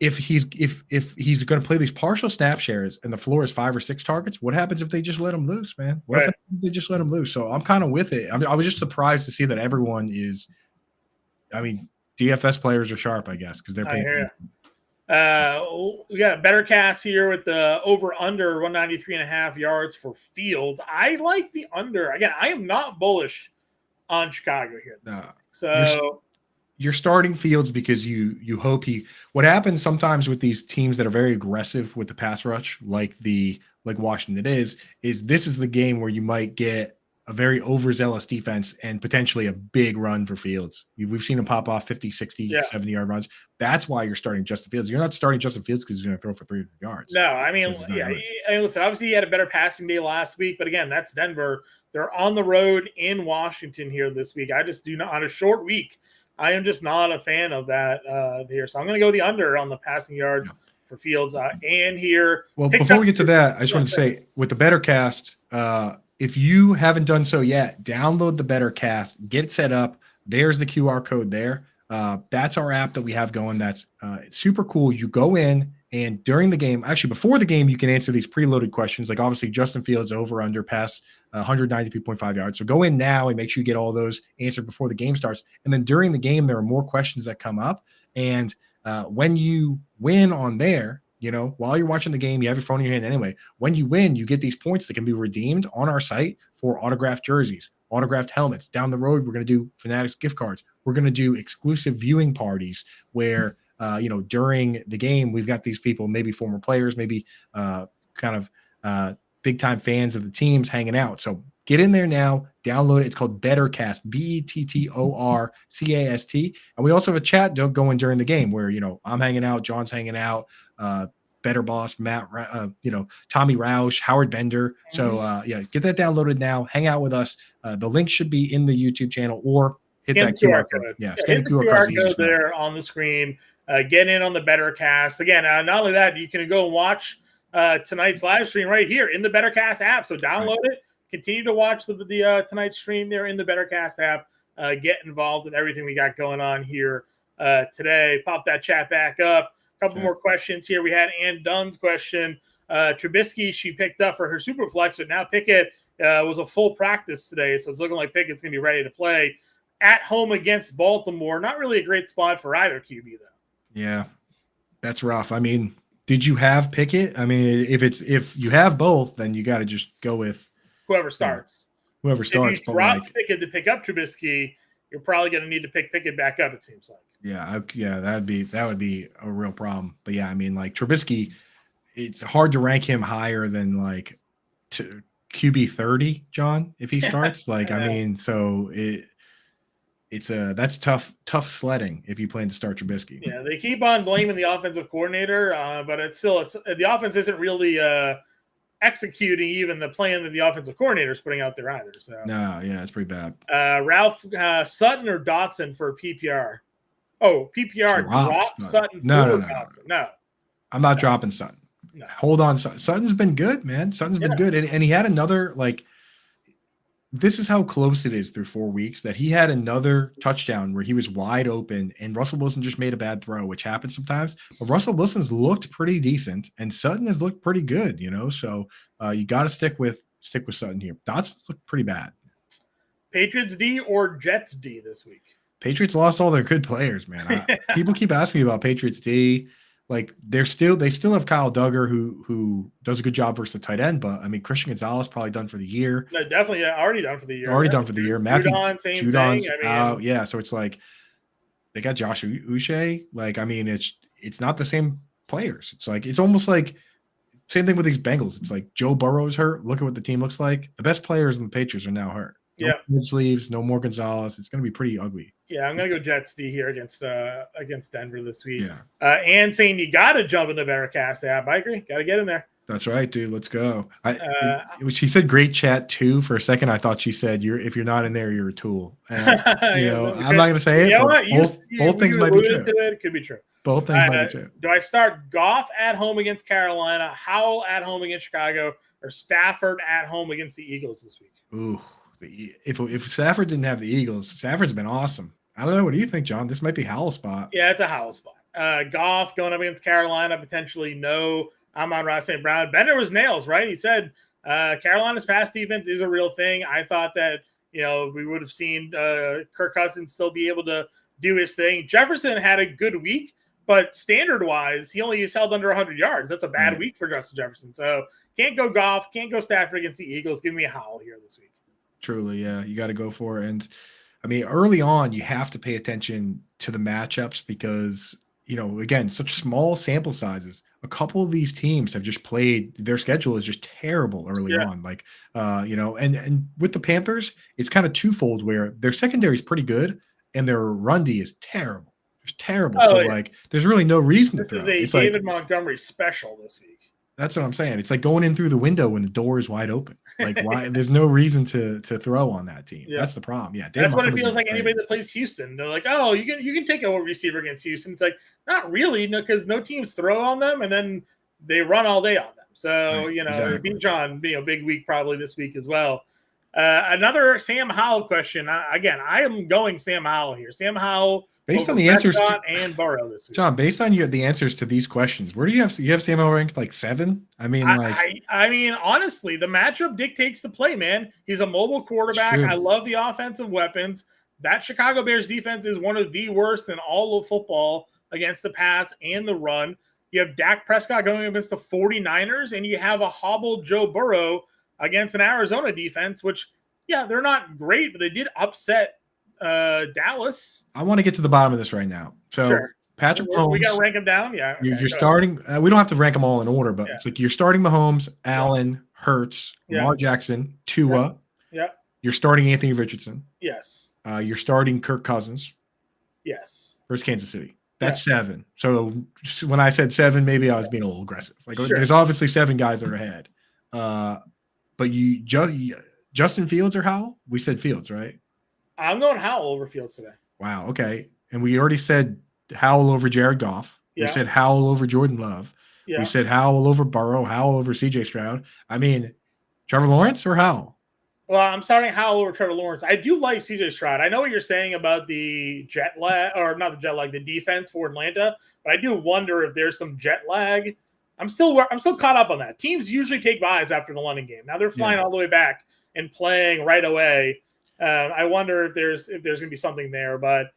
if he's going to play these partial snap shares and the floor is 5 or 6 targets, what happens if they just let him loose, man? What if they just let him loose? So I'm kind of with it. I mean, I was just surprised to see that everyone is. I mean, DFS players are sharp, I guess, because they're paying. We got a better cast here with the over under 193.5 yards for Fields. I like the under. Again, I am not bullish on Chicago here. So you're starting Fields because you hope what happens sometimes with these teams that are very aggressive with the pass rush, like Washington is this is the game where you might get a very overzealous defense and potentially a big run for Fields. We've seen him pop off 50, 60, 70-yard runs. That's why you're starting Justin Fields. You're not starting Justin Fields because he's going to throw for 300 yards. No, I mean, listen, obviously he had a better passing day last week, but again, that's Denver. They're on the road in Washington here this week. I just do not, on a short week, I am just not a fan of that here. So I'm going to go the under on the passing yards for Fields and here. Well, before we get to that, I just want to say with the better cast, if you haven't done so yet, download the Better Cast, get it set up. There's the QR code there. That's our app that we have going. That's super cool. You go in and during the game, actually before the game, you can answer these preloaded questions. Like obviously Justin Fields over under pass 193.5 yards. So go in now and make sure you get all those answered before the game starts. And then during the game, there are more questions that come up. And when you win on there, while you're watching the game, you have your phone in your hand anyway. When you win, you get these points that can be redeemed on our site for autographed jerseys, autographed helmets. Down the road, we're going to do Fanatics gift cards. We're going to do exclusive viewing parties where, during the game, we've got these people, maybe former players, maybe big time fans of the teams hanging out. So get in there now, download it. It's called Bettercast, Bettorcast. And we also have a chat going during the game where, I'm hanging out, John's hanging out, Better Boss, Matt, Tommy Roush, Howard Bender. So get that downloaded now. Hang out with us. The link should be in the YouTube channel or hit that QR code. Yeah, scan the QR code there on the screen. Get in on the Bettercast. Again, not only that, you can go and watch tonight's live stream right here in the Bettercast app. So download it. Continue to watch the tonight's stream there in the Bettercast app. Get involved in everything we got going on here today. Pop that chat back up. A couple more questions here. We had Ann Dunn's question. Trubisky, she picked up for her super flex, but now Pickett was a full practice today. So it's looking like Pickett's going to be ready to play at home against Baltimore. Not really a great spot for either QB, though. Yeah, that's rough. I mean, did you have Pickett? I mean, if you have both, then you got to just go with whoever starts. Whoever starts. If you drop Pickett to pick up Trubisky, you're probably going to need to pick Pickett back up, it seems like. Yeah, that would be a real problem. But yeah, I mean, like Trubisky, it's hard to rank him higher than like QB 30, John, if he starts. Like, I mean, so that's tough sledding if you plan to start Trubisky. Yeah, they keep on blaming the offensive coordinator, but it's the offense isn't really executing even the plan that the offensive coordinator is putting out there either. So no, yeah, it's pretty bad. Ralph Sutton or Dotson for PPR? Oh, PPR. Drop Sutton for Dotson. No, I'm not dropping Sutton. No. Hold on, Sutton's been good, man. Sutton's been good, and he had another This is how close it is through 4 weeks that he had another touchdown where he was wide open and Russell Wilson just made a bad throw, which happens sometimes. But Russell Wilson's looked pretty decent and Sutton has looked pretty good, So you got to stick with Sutton here. Dotson's looked pretty bad. Patriots D or Jets D this week? Patriots lost all their good players, man. People keep asking me about Patriots D. Like they still have Kyle Duggar who does a good job versus the tight end, but I mean Christian Gonzalez probably done for the year. No, definitely already done for the year. Done for the year. Matthew Judon's thing. out. Yeah, so it's like they got Josh Uche. Like I mean, it's not the same players. It's like it's almost like same thing with these Bengals. It's like Joe Burrow's hurt. Look at what the team looks like. The best players in the Patriots are now hurt. No mid sleeves, no more Gonzalez. It's going to be pretty ugly. Yeah, I'm going to go Jets D here against Denver this week. Yeah. And saying you got to jump in the Veracast app. I agree. Got to get in there. That's right, dude. Let's go. She said great chat too. For a second, I thought she said if you're not in there, you're a tool. And, I'm not going to say it, but both things might be true. It could be true. Both things might be true. Do I start Goff at home against Carolina, Howell at home against Chicago, or Stafford at home against the Eagles this week? Ooh, if Stafford didn't have the Eagles, Stafford's been awesome. I don't know. What do you think, John? This might be Howell's spot. Yeah, it's a Howell spot. Goff going up against Carolina, potentially no Amon-Ra St. Brown. Bender was nails, right? He said Carolina's pass defense is a real thing. I thought that, we would have seen Kirk Cousins still be able to do his thing. Jefferson had a good week, but standard-wise, he only held under 100 yards. That's a bad week for Justin Jefferson. So can't go Goff, can't go Stafford against the Eagles. Give me a Howell here this week. Truly, yeah. You got to go for it. And, I mean, early on, you have to pay attention to the matchups because, again, such small sample sizes. A couple of these teams have just played, their schedule is just terrible early on. Like, and with the Panthers, it's kind of twofold where their secondary is pretty good and their run D is terrible. It's terrible. There's really no reason to throw. It's David Montgomery special this week. That's what I'm saying. It's like going in through the window when the door is wide open. Like, why? There's no reason to throw on that team. Yeah. That's the problem. Yeah, that's what it feels like. Anybody that plays Houston, they're like, oh, you can take a receiver against Houston. It's like, not really, because no teams throw on them, and then they run all day on them. So exactly. John, big week probably this week as well. Another Sam Howell question. I am going Sam Howell here. Sam Howell. Based on the answers and Burrow this week. John, based on the answers to these questions, where do you have Sam Howell ranked like 7? I mean, I mean, honestly, the matchup dictates the play, man. He's a mobile quarterback. I love the offensive weapons. That Chicago Bears defense is one of the worst in all of football against the pass and the run. You have Dak Prescott going against the 49ers, and you have a hobbled Joe Burrow against an Arizona defense, which, they're not great, but they did upset Dallas. I want to get to the bottom of this right now. So Patrick Mahomes, we got to rank them down. Yeah, okay, you're starting. We don't have to rank them all in order, but it's like you're starting Mahomes, Allen, Hurts, Lamar Jackson, Tua. Yeah. You're starting Anthony Richardson. Yes. You're starting Kirk Cousins. Yes. Versus Kansas City. That's 7. So when I said 7, maybe I was being a little aggressive. Like there's obviously 7 guys that are ahead. But Justin Fields or Howell? We said Fields, right? I'm going Howell over Fields today. Wow. Okay. And we already said Howell over Jared Goff. We said Howell over Jordan Love. We said Howell over Burrow, Howell over CJ Stroud. I mean, Trevor Lawrence or Howell? Well, I'm starting Howell over Trevor Lawrence. I do like CJ Stroud. I know what you're saying about the jet lag, or not the jet lag, the defense for Atlanta, but I do wonder if there's some jet lag. I'm still caught up on that. Teams usually take buys after the London game. Now they're flying all the way back and playing right away. I wonder if there's going to be something there, but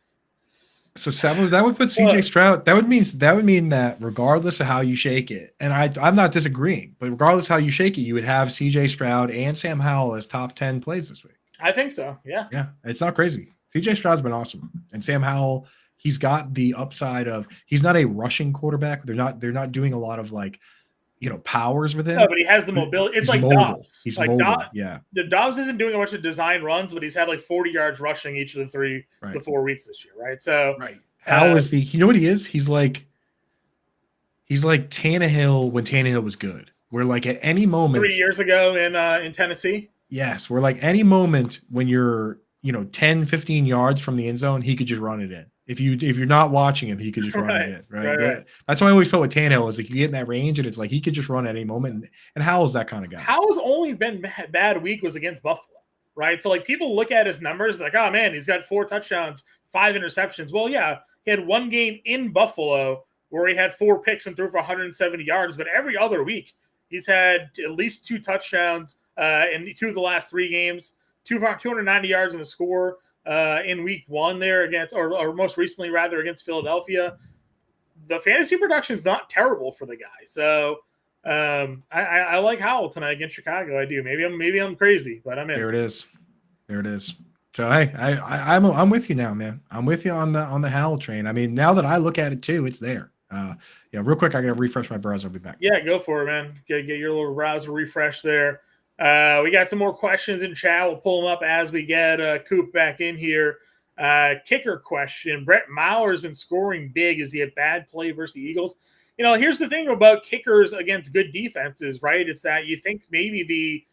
so that would put CJ Stroud. That would mean that regardless of how you shake it, and I'm not disagreeing, but regardless of how you shake it, you would have CJ Stroud and Sam Howell as top 10 plays this week. I think so. Yeah. Yeah, it's not crazy. CJ Stroud's been awesome, and Sam Howell, he's got the upside of he's not a rushing quarterback. They're not doing a lot of powers with him. No, but he has the mobility. It's like mobile. Dobbs. He's like mobile. The Dobbs isn't doing a bunch of design runs, but he's had like 40 yards rushing each of the 4 weeks this year, right? So Howell is you know what he is? He's like Tannehill when Tannehill was good. We're like at any moment 3 years ago in Tennessee. Yes, we're like any moment when you're 10, 15 yards from the end zone, he could just run it in. If you're not watching him, he could just run it in, right? That's why I always felt with Tannehill is like you get in that range and it's like he could just run at any moment. And Howell's that kind of guy. Howell's only bad week was against Buffalo, right? So like people look at his numbers like, oh man, he's got 4 touchdowns, 5 interceptions. Well, yeah, he had one game in Buffalo where he had 4 picks and threw for 170 yards, but every other week he's had at least 2 touchdowns in 2 of the last 3 games, 290 yards in the score. In week 1 there against, or most recently rather against Philadelphia. The fantasy production is not terrible for the guy. So I like Howell tonight against Chicago. I do. Maybe I'm crazy, but I'm in. There it is. So hey, I'm with you now, man. I'm with you on the Howell train. I mean, now that I look at it too, it's there. Real quick, I gotta refresh my browser. I'll be back. Yeah, go for it, man. Get your little browser refresh there. We got some more questions in chat. We'll pull them up as we get Coop back in here. Kicker question. Brett Maher has been scoring big. Is he a bad play versus the Eagles? Here's the thing about kickers against good defenses, right? It's that you think maybe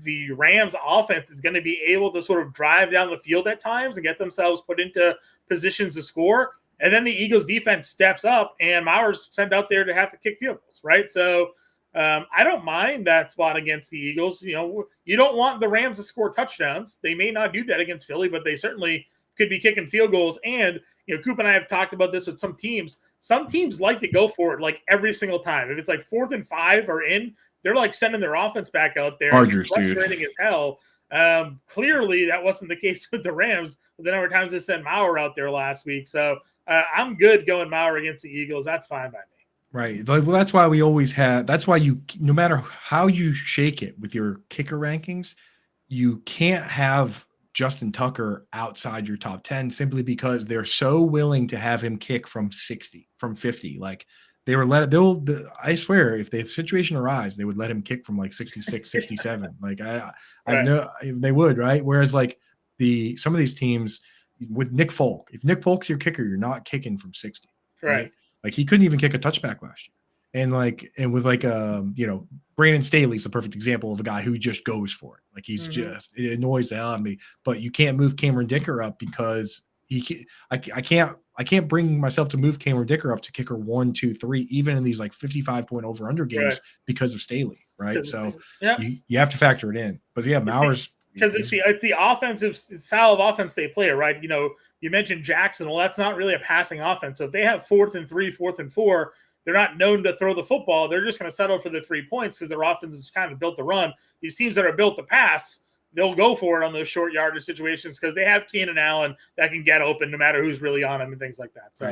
the Rams offense is going to be able to sort of drive down the field at times and get themselves put into positions to score. And then the Eagles defense steps up and Maher's sent out there to have to kick field goals, right? So I don't mind that spot against the Eagles. You don't want the Rams to score touchdowns. They may not do that against Philly, but they certainly could be kicking field goals. And, Coop and I have talked about this with some teams. Some teams like to go for it like every single time. If it's like 4th and 5 or in, they're like sending their offense back out there. Chargers, frustrating as hell. Clearly, that wasn't the case with the Rams. The number of times they sent Maher out there last week. So I'm good going Maher against the Eagles. That's fine by me. Right. Well, that's why we always have – that's why no matter how you shake it with your kicker rankings, you can't have Justin Tucker outside your top 10 simply because they're so willing to have him kick from 60, from 50. Like I swear, if the situation arises, they would let him kick from like 66, 67. Like I know they would, right? Whereas like some of these teams with Nick Folk, if Nick Folk's your kicker, you're not kicking from 60. Right. Like he couldn't even kick a touchback last year. And with Brandon Staley's the perfect example of a guy who just goes for it. Like he's it annoys the hell out of me. But you can't move Cameron Dicker up because I can't bring myself to move Cameron Dicker up to kicker 1, 2, 3, even in these like 55 point over under games because of Staley, right? So you have to factor it in. But yeah, Maher's because it's the offensive style of offense they play, right? You mentioned Jackson. Well, that's not really a passing offense. So if they have 4th and 3, 4th and 4, they're not known to throw the football. They're just going to settle for the 3 points because their offense is kind of built to run. These teams that are built to pass, they'll go for it on those short yardage situations because they have Keenan Allen that can get open no matter who's really on them and things like that. So,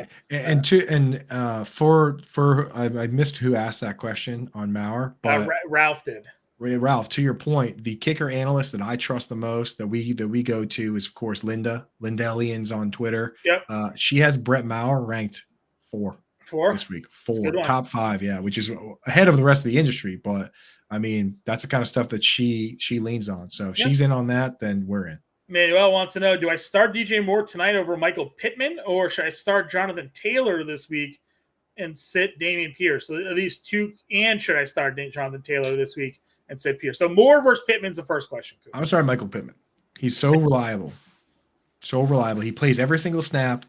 I missed who asked that question on Maher, but Ralph did. Ralph, to your point, the kicker analyst that I trust the most that we go to is of course Linda Ellians on Twitter. Yep. She has Brett Maher ranked 4 this week. 4 top 5, which is ahead of the rest of the industry. But I mean, that's the kind of stuff that she leans on. So if she's in on that, then we're in. Manuel wants to know: do I start DJ Moore tonight over Michael Pittman, or should I start Jonathan Taylor this week and sit Dameon Pierce? So at least 2. And should I start Jonathan Taylor this week and sit Pierce? So Moore versus Pittman's the first question. I'm sorry, Michael Pittman. He's so reliable. So reliable. He plays every single snap.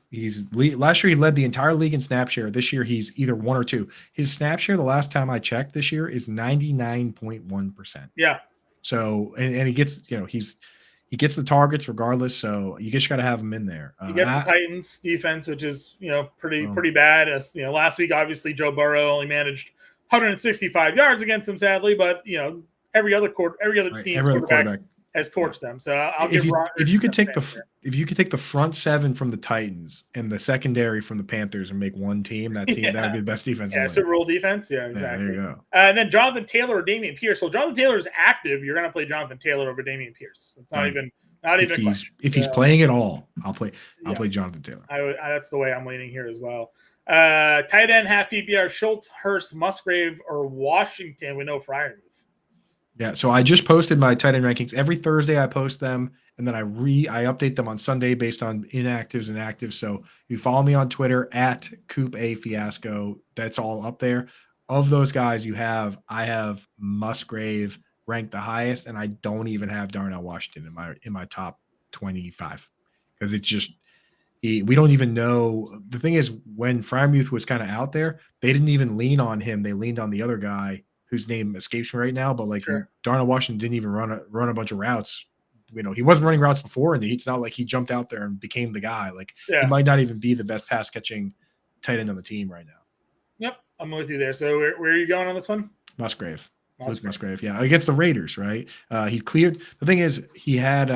Last year he led the entire league in snap share. This year he's either 1 or 2. His snap share the last time I checked this year is 99.1%. Yeah. So and he gets he gets the targets regardless. So you just got to have him in there. He gets the Titans defense, which is pretty bad. As last week obviously Joe Burrow only managed 165 yards against him, sadly, but every other team's quarterback has torched them. So if you could take the front 7 from the Titans and the secondary from the Panthers and make one team, that would be the best defense. Yeah, Super Bowl defense. Yeah, exactly. There you go. And then Jonathan Taylor or Dameon Pierce. So Jonathan Taylor is active. You're going to play Jonathan Taylor over Dameon Pierce. It's not even a question. If he's playing at all, I'll play Jonathan Taylor. That's the way I'm leaning here as well. Tight end, half PPR, Schultz, Hurst, Musgrave, or Washington with no Freiermuth. Yeah, so I just posted my tight end rankings. Every Thursday I post them, and then I update them on Sunday based on inactives and actives. So if you follow me on Twitter at Coop A Fiasco, that's all up there. Of those guys I have Musgrave ranked the highest, and I don't even have Darnell Washington in my top 25 because it's just we don't even know. The thing is, when Freiermuth was kind of out there, they didn't even lean on him. They leaned on the other guy whose name escapes me right now, but Darnell Washington didn't even run a bunch of routes. He wasn't running routes before, and it's not like he jumped out there and became the guy. He might not even be the best pass catching tight end on the team right now. Yep, I'm with you there. So where are you going on this one? Musgrave. Yeah, against the Raiders, right? He cleared. The thing is, he had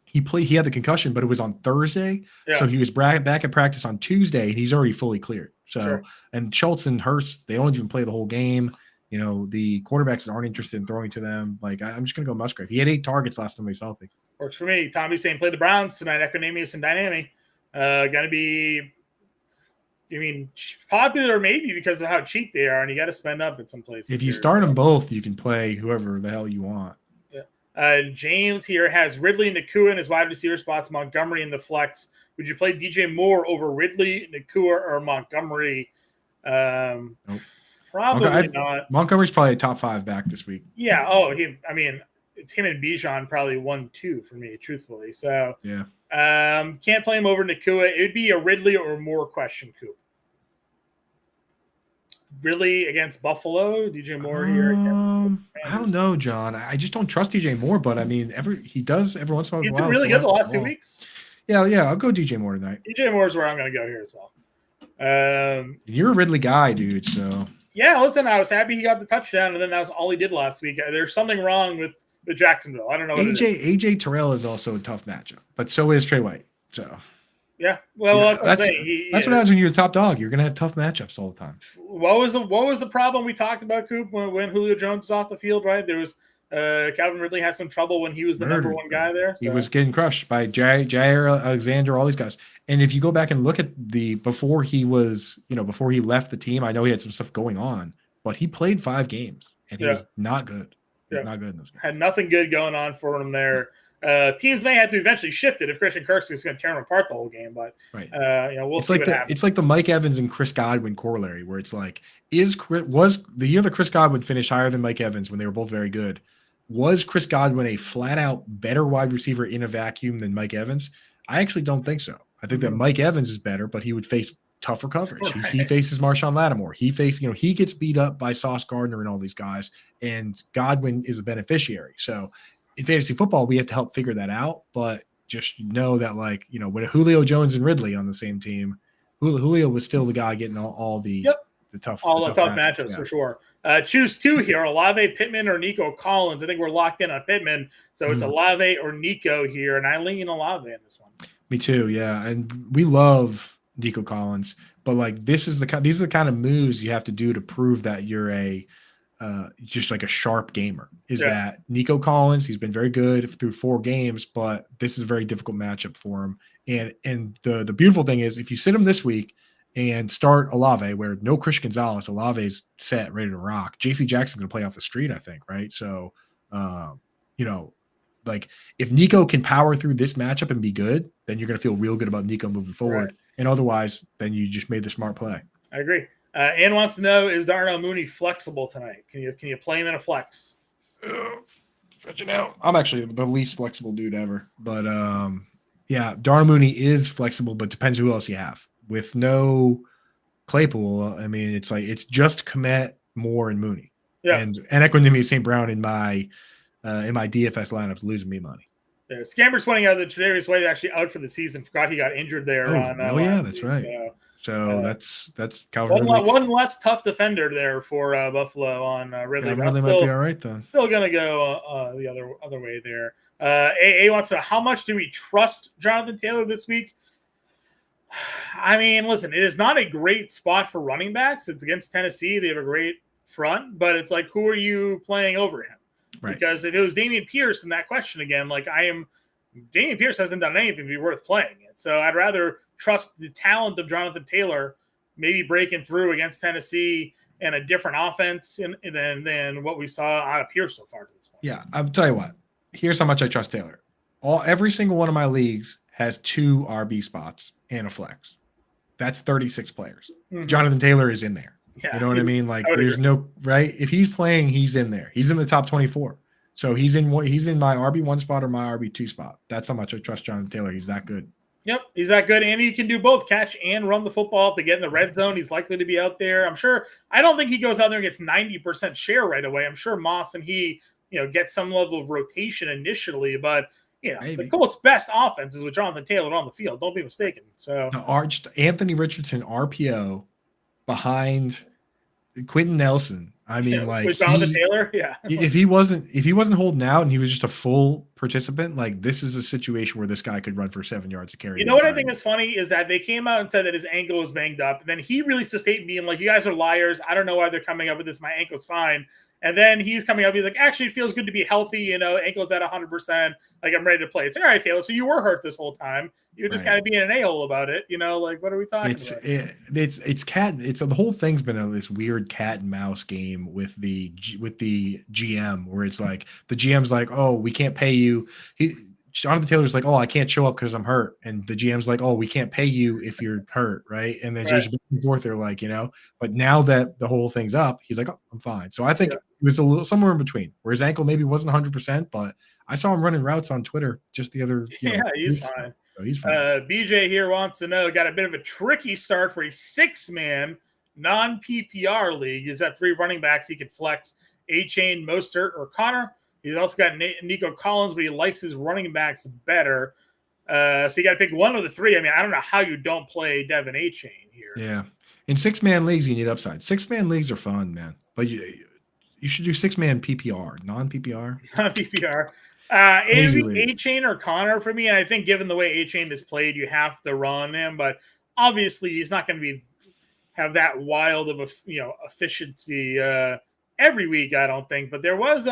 he had the concussion, but it was on Thursday, so he was back at practice on Tuesday, and he's already fully cleared. So and Schultz and Hurst, they don't even play the whole game. The quarterbacks aren't interested in throwing to them. I'm just going to go Musgrave. He had 8 targets last time he was healthy. Works for me. Tommy's saying play the Browns tonight. Equinemius and Dynamic. Going to be I mean, popular maybe because of how cheap they are, and you got to spend up at some places. If you start them both, you can play whoever the hell you want. Yeah. James here has Ridley, Nakua in his wide receiver spots, Montgomery in the flex. Would you play DJ Moore over Ridley, Nakua, or Montgomery? Nope. Probably not. Montgomery's probably a top 5 back this week. Yeah. It's him and Bijan probably 1-2 for me, truthfully. So yeah. Can't play him over Nakua. It would be a Ridley or Moore question, Coop. Ridley against Buffalo, DJ Moore here. I don't know, John. I just don't trust DJ Moore, but I mean, he does every once in a while. He's been really good the last 2 weeks. Yeah, I'll go DJ Moore tonight. DJ Moore is where I'm going to go here as well. You're a Ridley guy, dude. So yeah, listen, I was happy he got the touchdown, and then that was all he did last week. There's something wrong with Jacksonville. I don't know. AJ Terrell is also a tough matchup, but so is Trey White. So yeah, well, that's what happens when you're the top dog. You're gonna have tough matchups all the time. What was the problem we talked about, Coop, when Julio Jones was off the field? Right, there was Calvin Ridley had some trouble when he was the number one guy there. So. He was getting crushed by Jair Alexander, all these guys. And if you go back and look at before he left the team, I know he had some stuff going on, but he played 5 games and he was not good. Not good in those games. Had nothing good going on for him there. Teams may have to eventually shift it if Christian Kirk is going to tear him apart the whole game, but we'll see what happens. It's like the Mike Evans and Chris Godwin corollary, where it's like, was the year that Chris Godwin finished higher than Mike Evans when they were both very good? Was Chris Godwin a flat out better wide receiver in a vacuum than Mike Evans? I actually don't think so. I think that Mike Evans is better, but he would face tougher coverage. Right. He faces Marshawn Lattimore. He gets beat up by Sauce Gardner and all these guys, and Godwin is a beneficiary. So in fantasy football, we have to help figure that out. But just know that, when Julio Jones and Ridley on the same team, Julio was still the guy getting all the tough matchups for sure. Choose 2 here: Olave, Pittman, or Nico Collins. I think we're locked in on Pittman, so it's Olave or Nico here, and I lean Olave in this one. Me too, yeah. And we love Nico Collins, but these are the kind of moves you have to do to prove that you're just like a sharp gamer. That Nico Collins, he's been very good through 4 games, but this is a very difficult matchup for him. And the beautiful thing is, if you sit him this week and start Olave, where no Christian Gonzalez, Olave's set, ready to rock. JC Jackson's going to play off the street, I think, right? So, if Nico can power through this matchup and be good, then you're going to feel real good about Nico moving forward. Right. And otherwise, then you just made the smart play. I agree. Ann wants to know, is Darnell Mooney flexible tonight? Can you play him in a flex? Stretching out. I'm actually the least flexible dude ever. But, Darnell Mooney is flexible, but depends who else you have. With no Claypool, I mean, it's just Kmet, Moore, and Mooney. Yeah. And Equinemi St. Brown in my DFS lineups losing me money. Yeah, Scamber's pointing out that Tre'Davious White is actually out for the season. Forgot he got injured there. That's right. So that's Calvin. One less tough defender there for Buffalo on Ridley. Ridley might be all right then. Still gonna go the other way there. AA wants to know, how much do we trust Jonathan Taylor this week? I mean, listen, it is not a great spot for running backs. It's against Tennessee. They have a great front, but it's like, who are you playing over him? Right. Because if it was Dameon Pierce in that question again, Dameon Pierce hasn't done anything to be worth playing it. So I'd rather trust the talent of Jonathan Taylor, maybe breaking through against Tennessee and a different offense than what we saw out of Pierce so far to this point. Yeah, I'll tell you what. Here's how much I trust Taylor. Every single one of my leagues has 2 RB spots and a flex. That's 36 players. Mm-hmm. Jonathan Taylor is in there. Yeah, you know what I mean? There's no right. If he's playing, he's in there. He's in the top 24. So he's in my RB1 spot or my RB2 spot. That's how much I trust Jonathan Taylor. He's that good. Yep, he's that good, and he can do both, catch and run the football. If they get in the red zone, he's likely to be out there. I don't think he goes out there and gets 90% share right away. I'm sure Moss and he, get some level of rotation initially, but the Colts' best offense is with Jonathan Taylor on the field. Don't be mistaken. So the arched Anthony Richardson RPO behind Quentin Nelson. I mean, with Jonathan Taylor, yeah. If he wasn't holding out and he was just a full participant, this is a situation where this guy could run for 7 yards a carry. You know what I think is funny is that they came out and said that his ankle was banged up. And then he released a statement being like, "You guys are liars. I don't know why they're coming up with this. My ankle's fine." And then he's coming up. He's like, actually, it feels good to be healthy. Ankle's at 100%. Like, I'm ready to play. It's like, all right, Taylor. So you were hurt this whole time. You're just kind of being an a-hole about it. Like, what are we talking about? It's the whole thing's been this weird cat and mouse game with the GM, where it's like the GM's like, oh, we can't pay you. Jonathan Taylor's like, oh, I can't show up because I'm hurt. And the GM's like, oh, we can't pay you if you're hurt, right? And then just back and forth, they're like, but now that the whole thing's up, he's like, oh, I'm fine. So I think it was a little somewhere in between, where his ankle maybe wasn't 100%, but I saw him running routes on Twitter just the other he's fine. So he's fine. BJ here wants to know, got a bit of a tricky start for a 6-man non-PPR league. He's got 3 running backs he could flex: A-Chain, Mostert, or Connor. He's also got Nico Collins, but he likes his running backs better. So you got to pick one of the 3. I mean, I don't know how you don't play Devin A-Chain here. Yeah. In 6-man leagues, you need upside. 6-man leagues are fun, man. But you should do 6-man PPR, non-PPR. Non-PPR. A-Chain or Connor for me. And I think given the way A-Chain is played, you have to run him. But obviously, he's not going to have that wild of efficiency every week, I don't think. But there was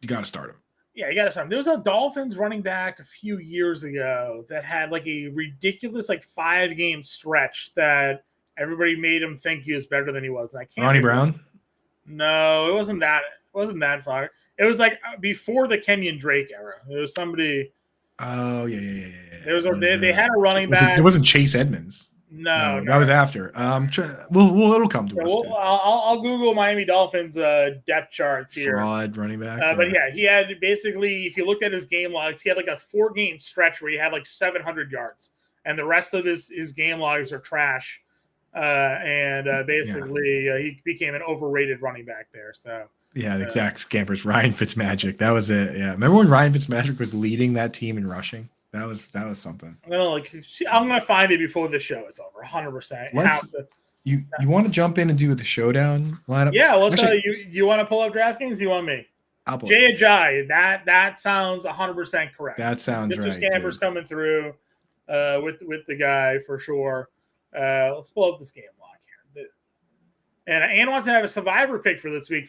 you got to start him. Yeah, you got to start him. There was a Dolphins running back a few years ago that had like a ridiculous 5-game stretch that everybody made him think he was better than he was. And I can't. Ronnie Brown? No, it wasn't that. It wasn't that far. It was like before the Kenyon Drake era. It was somebody. Oh yeah. There was they had a running back. It wasn't Chase Edmonds. No, that was after. It'll come to us. I'll Google Miami Dolphins depth charts here. Fraud running back. But yeah, he had basically, if you looked at his game logs, he had like a 4-game stretch where he had like 700 yards, and the rest of his game logs are trash. Basically, he became an overrated running back there. So yeah, the exact scampers. Ryan Fitzmagic. That was it. Yeah, remember when Ryan Fitzmagic was leading that team in rushing? That was something. I'm gonna find it before the show is over. 100%. You want to jump in and do the showdown lineup? Yeah, let's. You want to pull up DraftKings? Do you want me? I'll pull Jay Ajayi. That sounds 100% correct. That sounds Mr. right. Scamper's coming through with the guy for sure. Let's pull up this game log here. And Ann wants to have a survivor pick for this week.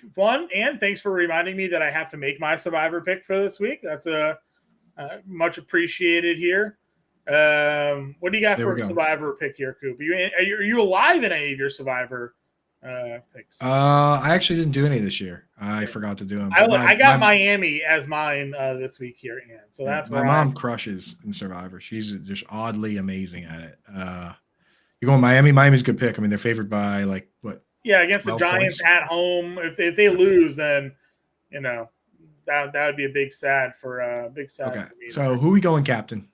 Ann, thanks for reminding me that I have to make my survivor pick for this week. That's much appreciated here. What do you got for a survivor pick here, Coop? Are you alive in any of your survivor picks? I actually didn't do any this year. I forgot to do them. I got Miami as mine this week here, Ann. So that's my mom crushes in survivor. She's just oddly amazing at it. You going Miami? Miami's a good pick. I mean, they're favored by like what? Yeah, against the Giants at home. If they lose, then that would be a big sad for Okay. for me. So who we going captain?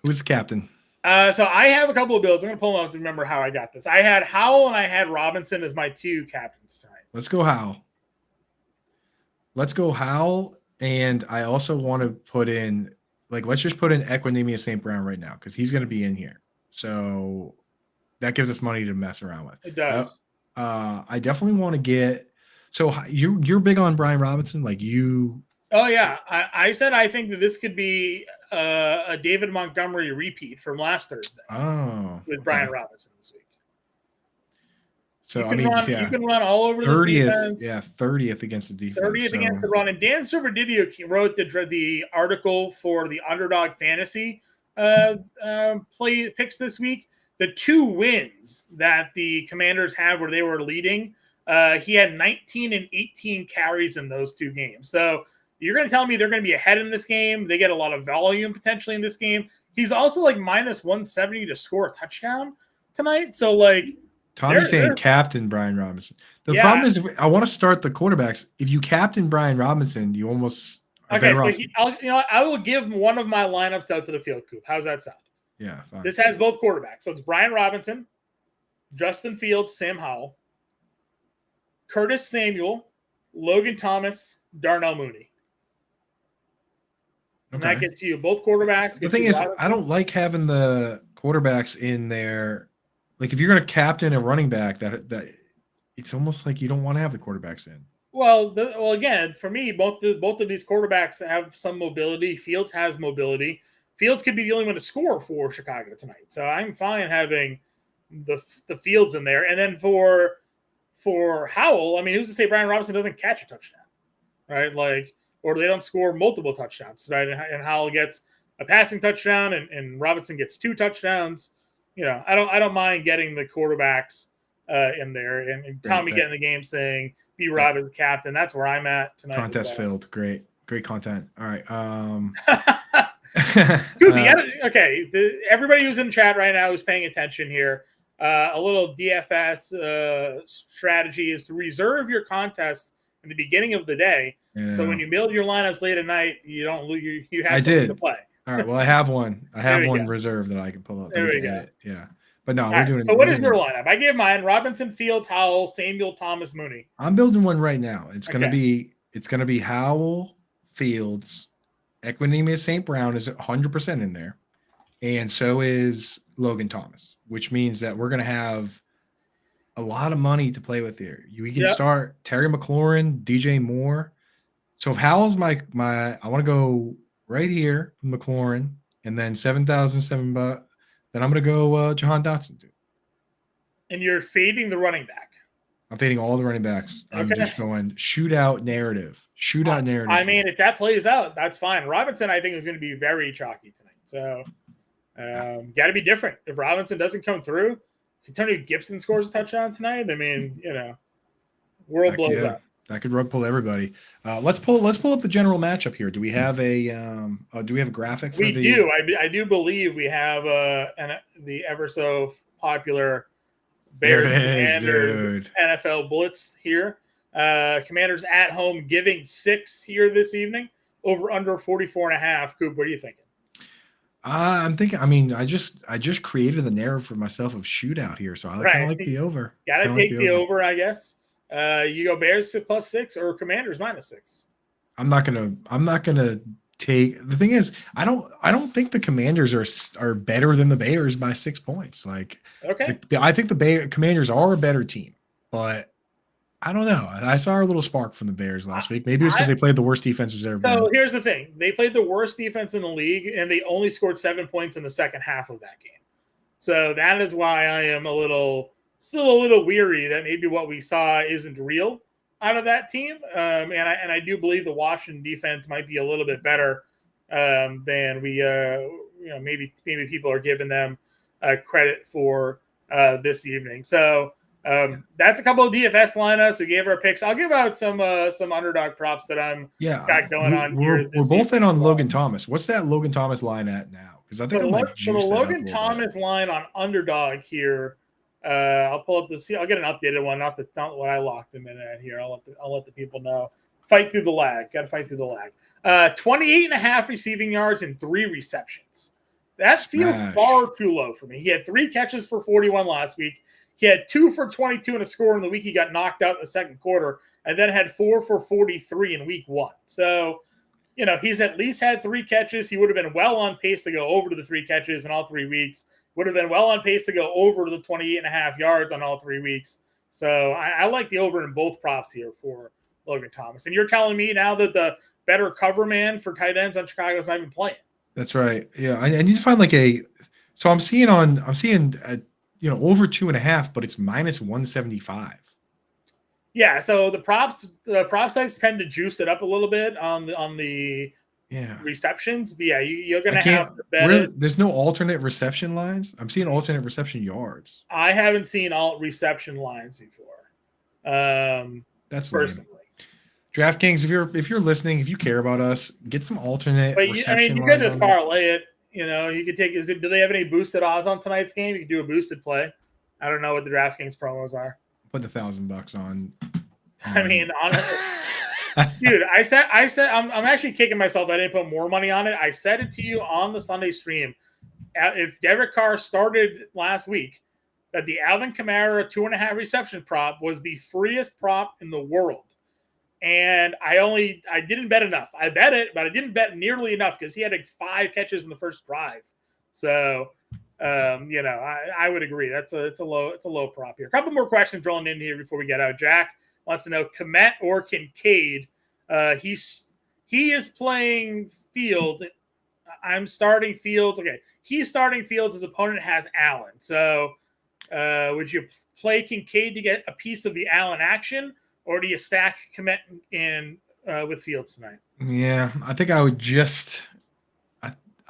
Who's the captain? So I have a couple of builds. I'm going to pull them up to remember how I got this. I had Howell and I had Robinson as my 2 captains tonight. Let's go Howell. And I also want to put in, let's just put in Equinemius St. Brown right now because he's going to be in here. So that gives us money to mess around with. It does. I definitely want to get. So you're big on Brian Robinson, Oh yeah, I said I think that this could be a David Montgomery repeat from last Thursday. Oh, with Brian Robinson this week. So you can run all over 30th, this defense. Yeah, 30th against the defense. 30th against the run. And Dan Silverdidio wrote the article for the Underdog Fantasy play picks this week. The 2 wins that the Commanders had where they were leading, he had 19 and 18 carries in those 2 games. So you're going to tell me they're going to be ahead in this game. They get a lot of volume potentially in this game. He's also minus 170 to score a touchdown tonight. So Tommy's saying captain Brian Robinson. The problem is, I want to start the quarterbacks. If you captain Brian Robinson, you almost are better off. I will give one of my lineups out to the field, Coop. How's that sound? Yeah, fine. This has both quarterbacks. So it's Brian Robinson, Justin Fields, Sam Howell, Curtis Samuel, Logan Thomas, Darnell Mooney. And that gets you both quarterbacks. The thing is, I don't like having the quarterbacks in there. If you're going to captain a running back, that it's almost like you don't want to have the quarterbacks in. Well, again, for me, both of these quarterbacks have some mobility. Fields has mobility. Fields could be the only one to score for Chicago tonight, so I'm fine having the Fields in there. And then for for Howell, I mean, who's to say Brian Robinson doesn't catch a touchdown, right? Like, or they don't score multiple touchdowns, right? And Howell gets a passing touchdown, and Robinson gets 2 touchdowns. You know, I don't mind getting the quarterbacks in there, and Tommy getting the game saying B Rob is the captain. That's where I'm at tonight. Contest filled. Great content. All right. Everybody who's in chat right now who's paying attention here. A little DFS strategy is to reserve your contests in the beginning of the day. Yeah. So when you build your lineups late at night, you don't lose. You have something to play. All right. Well, I have one. I have one reserved that I can pull up. There we go. Yeah. But no, we're doing. So what is your lineup? I gave mine: Robinson, Fields, Howell, Samuel, Thomas, Mooney. I'm building one right now. It's gonna be Howell, Fields, Equinemius St. Brown is 100% in there, and so is Logan Thomas, which means that we're gonna have a lot of money to play with here. We can start Terry McLaurin, DJ Moore. So if Howell's my I want to go right here with McLaurin, and then 7,007 bucks. Then I'm going to go Jahan Dotson, too. And you're fading the running back. I'm fading all the running backs. I'm just going shootout narrative. I mean, if that plays out, that's fine. Robinson, I think, is going to be very chalky tonight. So, got to be different. If Robinson doesn't come through, if Antonio Gibson scores a touchdown tonight, I mean, you know, world blows up. That could rug pull everybody. Let's pull up the general matchup here. Do we have a graphic? We do. I do believe we have the ever so popular Bears Commanders NFL Blitz here. Commanders at home giving 6 here this evening. Over under 44.5. Coop, what are you thinking? I'm thinking. I mean, I just created the narrative for myself of shootout here, so I kind of like the over. Got to take the over, I guess. You go Bears to +6 or Commanders -6. I'm not gonna take. The thing is, I don't think the Commanders are better than the Bears by 6 points. Like, I think the Commanders are a better team, but I don't know. I saw a little spark from the Bears last week. Maybe it's because they played the worst defenses ever. So here's the thing: they played the worst defense in the league, and they only scored 7 points in the second half of that game. So that is why I am still a little weary that maybe what we saw isn't real out of that team. And I do believe the Washington defense might be a little bit better than we, maybe people are giving them credit for this evening. So that's a couple of DFS lineups. We gave our picks. I'll give out some underdog props that got going on here. We're both in on Logan Thomas. What's that Logan Thomas line at now? Because I think the Logan Thomas line on underdog here. I'll pull up I'll get an updated one, not what I locked him in at here. I'll let the people know. Fight through the lag. Got to fight through the lag. 28.5 receiving yards and 3 receptions. That feels far too low for me. He had 3 catches for 41 last week. He had 2 for 22 and a score in the week he got knocked out in the second quarter, and then had 4 for 43 in week 1. So, you know, he's at least had 3 catches. He would have been well on pace to go over to the 3 catches in all 3 weeks. Would have been well on pace to go over to the 28.5 yards on all 3 weeks. So I like the over in both props here for Logan Thomas. And you're telling me now that the better cover man for tight ends on Chicago's not even playing. That's right. Yeah, I need to find so I'm seeing over 2.5, but it's -175. Yeah, so the prop sites tend to juice it up a little bit on the receptions. But yeah, you're going to have to bet it. There's no alternate reception lines. I'm seeing alternate reception yards. I haven't seen alt reception lines before. That's personally. DraftKings, if you're listening, if you care about us, get some alternate reception you could just parlay it. You know, you could take. Do they have any boosted odds on tonight's game? You could do a boosted play. I don't know what the DraftKings promos are. Put the $1,000 on. I mean, honestly. Dude, I said I'm actually kicking myself. I didn't put more money on it. I said it to you on the Sunday stream. If Derek Carr started last week, that the Alvin Kamara 2.5 reception prop was the freest prop in the world. And I didn't bet enough. I bet it, but I didn't bet nearly enough because he had 5 catches in the first drive. So, I would agree. It's a low prop here. A couple more questions rolling in here before we get out. Jack wants to know Kmet or Kincaid. He is playing Fields. I'm starting Fields. Okay, he's starting Fields. His opponent has Allen. So Would you play Kincaid to get a piece of the Allen action, or do you stack Kmet in with Fields tonight? Yeah, I think I would just.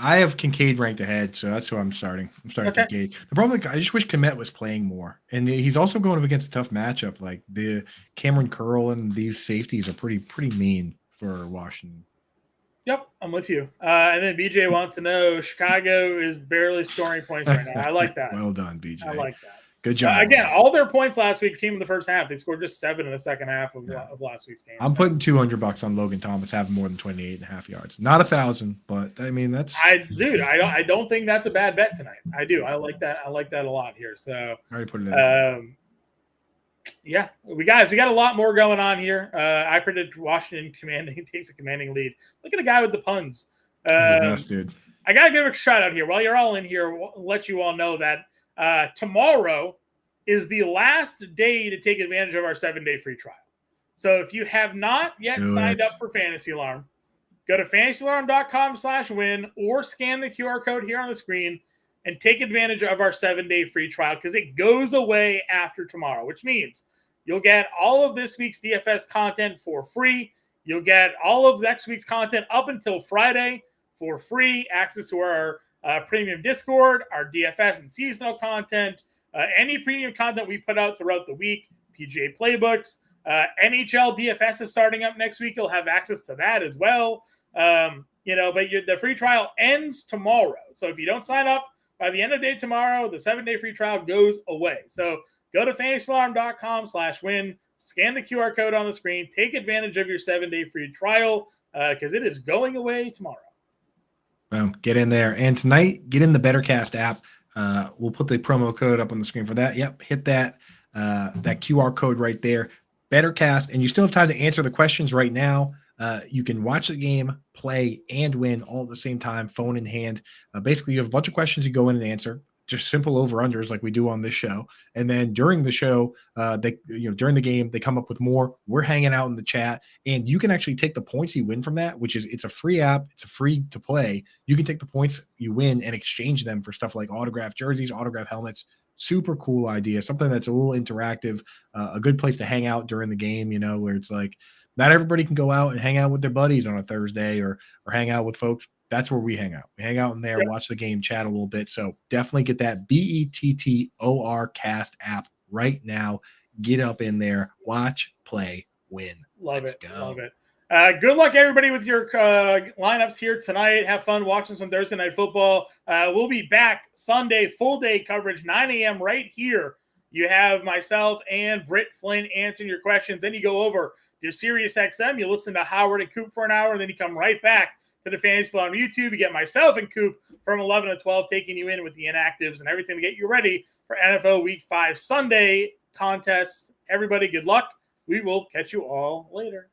I have Kincaid ranked ahead, so that's who I'm starting. I'm starting Kincaid. The problem, I just wish Kmet was playing more, and he's also going up against a tough matchup. Like the Cameron Curl and these safeties are pretty mean for Washington. Yep, I'm with you. And then BJ wants to know Chicago is barely scoring points right now. I like that. Well done, BJ. I like that. Good job. Again, all their points last week came in the first half. They scored just 7 in the second half of last week's game. I'm putting $200 on Logan Thomas having more than 28.5 yards. Not 1,000, but I mean that's. I don't think that's a bad bet tonight. I do. I like that. I like that a lot here. So I already put it in. Yeah, we got a lot more going on here. I predict Washington takes a commanding lead. Look at the guy with the puns. The best, dude. I gotta give a shout out here. While you're all in here, let you all know that tomorrow is the last day to take advantage of our 7-day free trial. So if you have not yet signed up for Fantasy Alarm, go to fantasyalarm.com/win or scan the QR code here on the screen and take advantage of our 7-day free trial because it goes away after tomorrow, which means you'll get all of this week's DFS content for free. You'll get all of next week's content up until Friday for free, access to our premium Discord, our DFS and seasonal content, any premium content we put out throughout the week, PGA playbooks, NHL DFS is starting up next week. You'll have access to that as well. But the free trial ends tomorrow. So if you don't sign up by the end of the day tomorrow, the 7-day free trial goes away. So go to fantasyalarm.com/win, scan the QR code on the screen, take advantage of your 7-day free trial because it is going away tomorrow. Boom, get in there. And tonight, get in the BetterCast app. We'll put the promo code up on the screen for that. Yep, hit that QR code right there. BetterCast, and you still have time to answer the questions right now. You can watch the game, play, and win all at the same time, phone in hand. Basically, you have a bunch of questions you go in and answer, just simple over-unders like we do on this show. And then during the show, during the game, they come up with more. We're hanging out in the chat, and you can actually take the points you win from that, which is it's a free app. It's a free to play. You can take the points you win and exchange them for stuff like autographed jerseys, autographed helmets. Super cool idea. Something that's a little interactive, a good place to hang out during the game, where it's like, not everybody can go out and hang out with their buddies on a Thursday or hang out with folks. That's where we hang out. We hang out in there, watch the game, chat a little bit. So definitely get that BETTOR cast app right now. Get up in there, watch, play, win. Love it. Good luck, everybody, with your lineups here tonight. Have fun watching some Thursday Night Football. We'll be back Sunday, full day coverage, 9 a.m. right here. You have myself and Britt Flynn answering your questions. Then you go over to Sirius XM. You listen to Howard and Coop for an hour, and then you come right back to the Fantasy Alarm YouTube. You get myself and Coop from 11 to 12, taking you in with the inactives and everything to get you ready for NFL Week 5 Sunday contests. Everybody, good luck. We will catch you all later.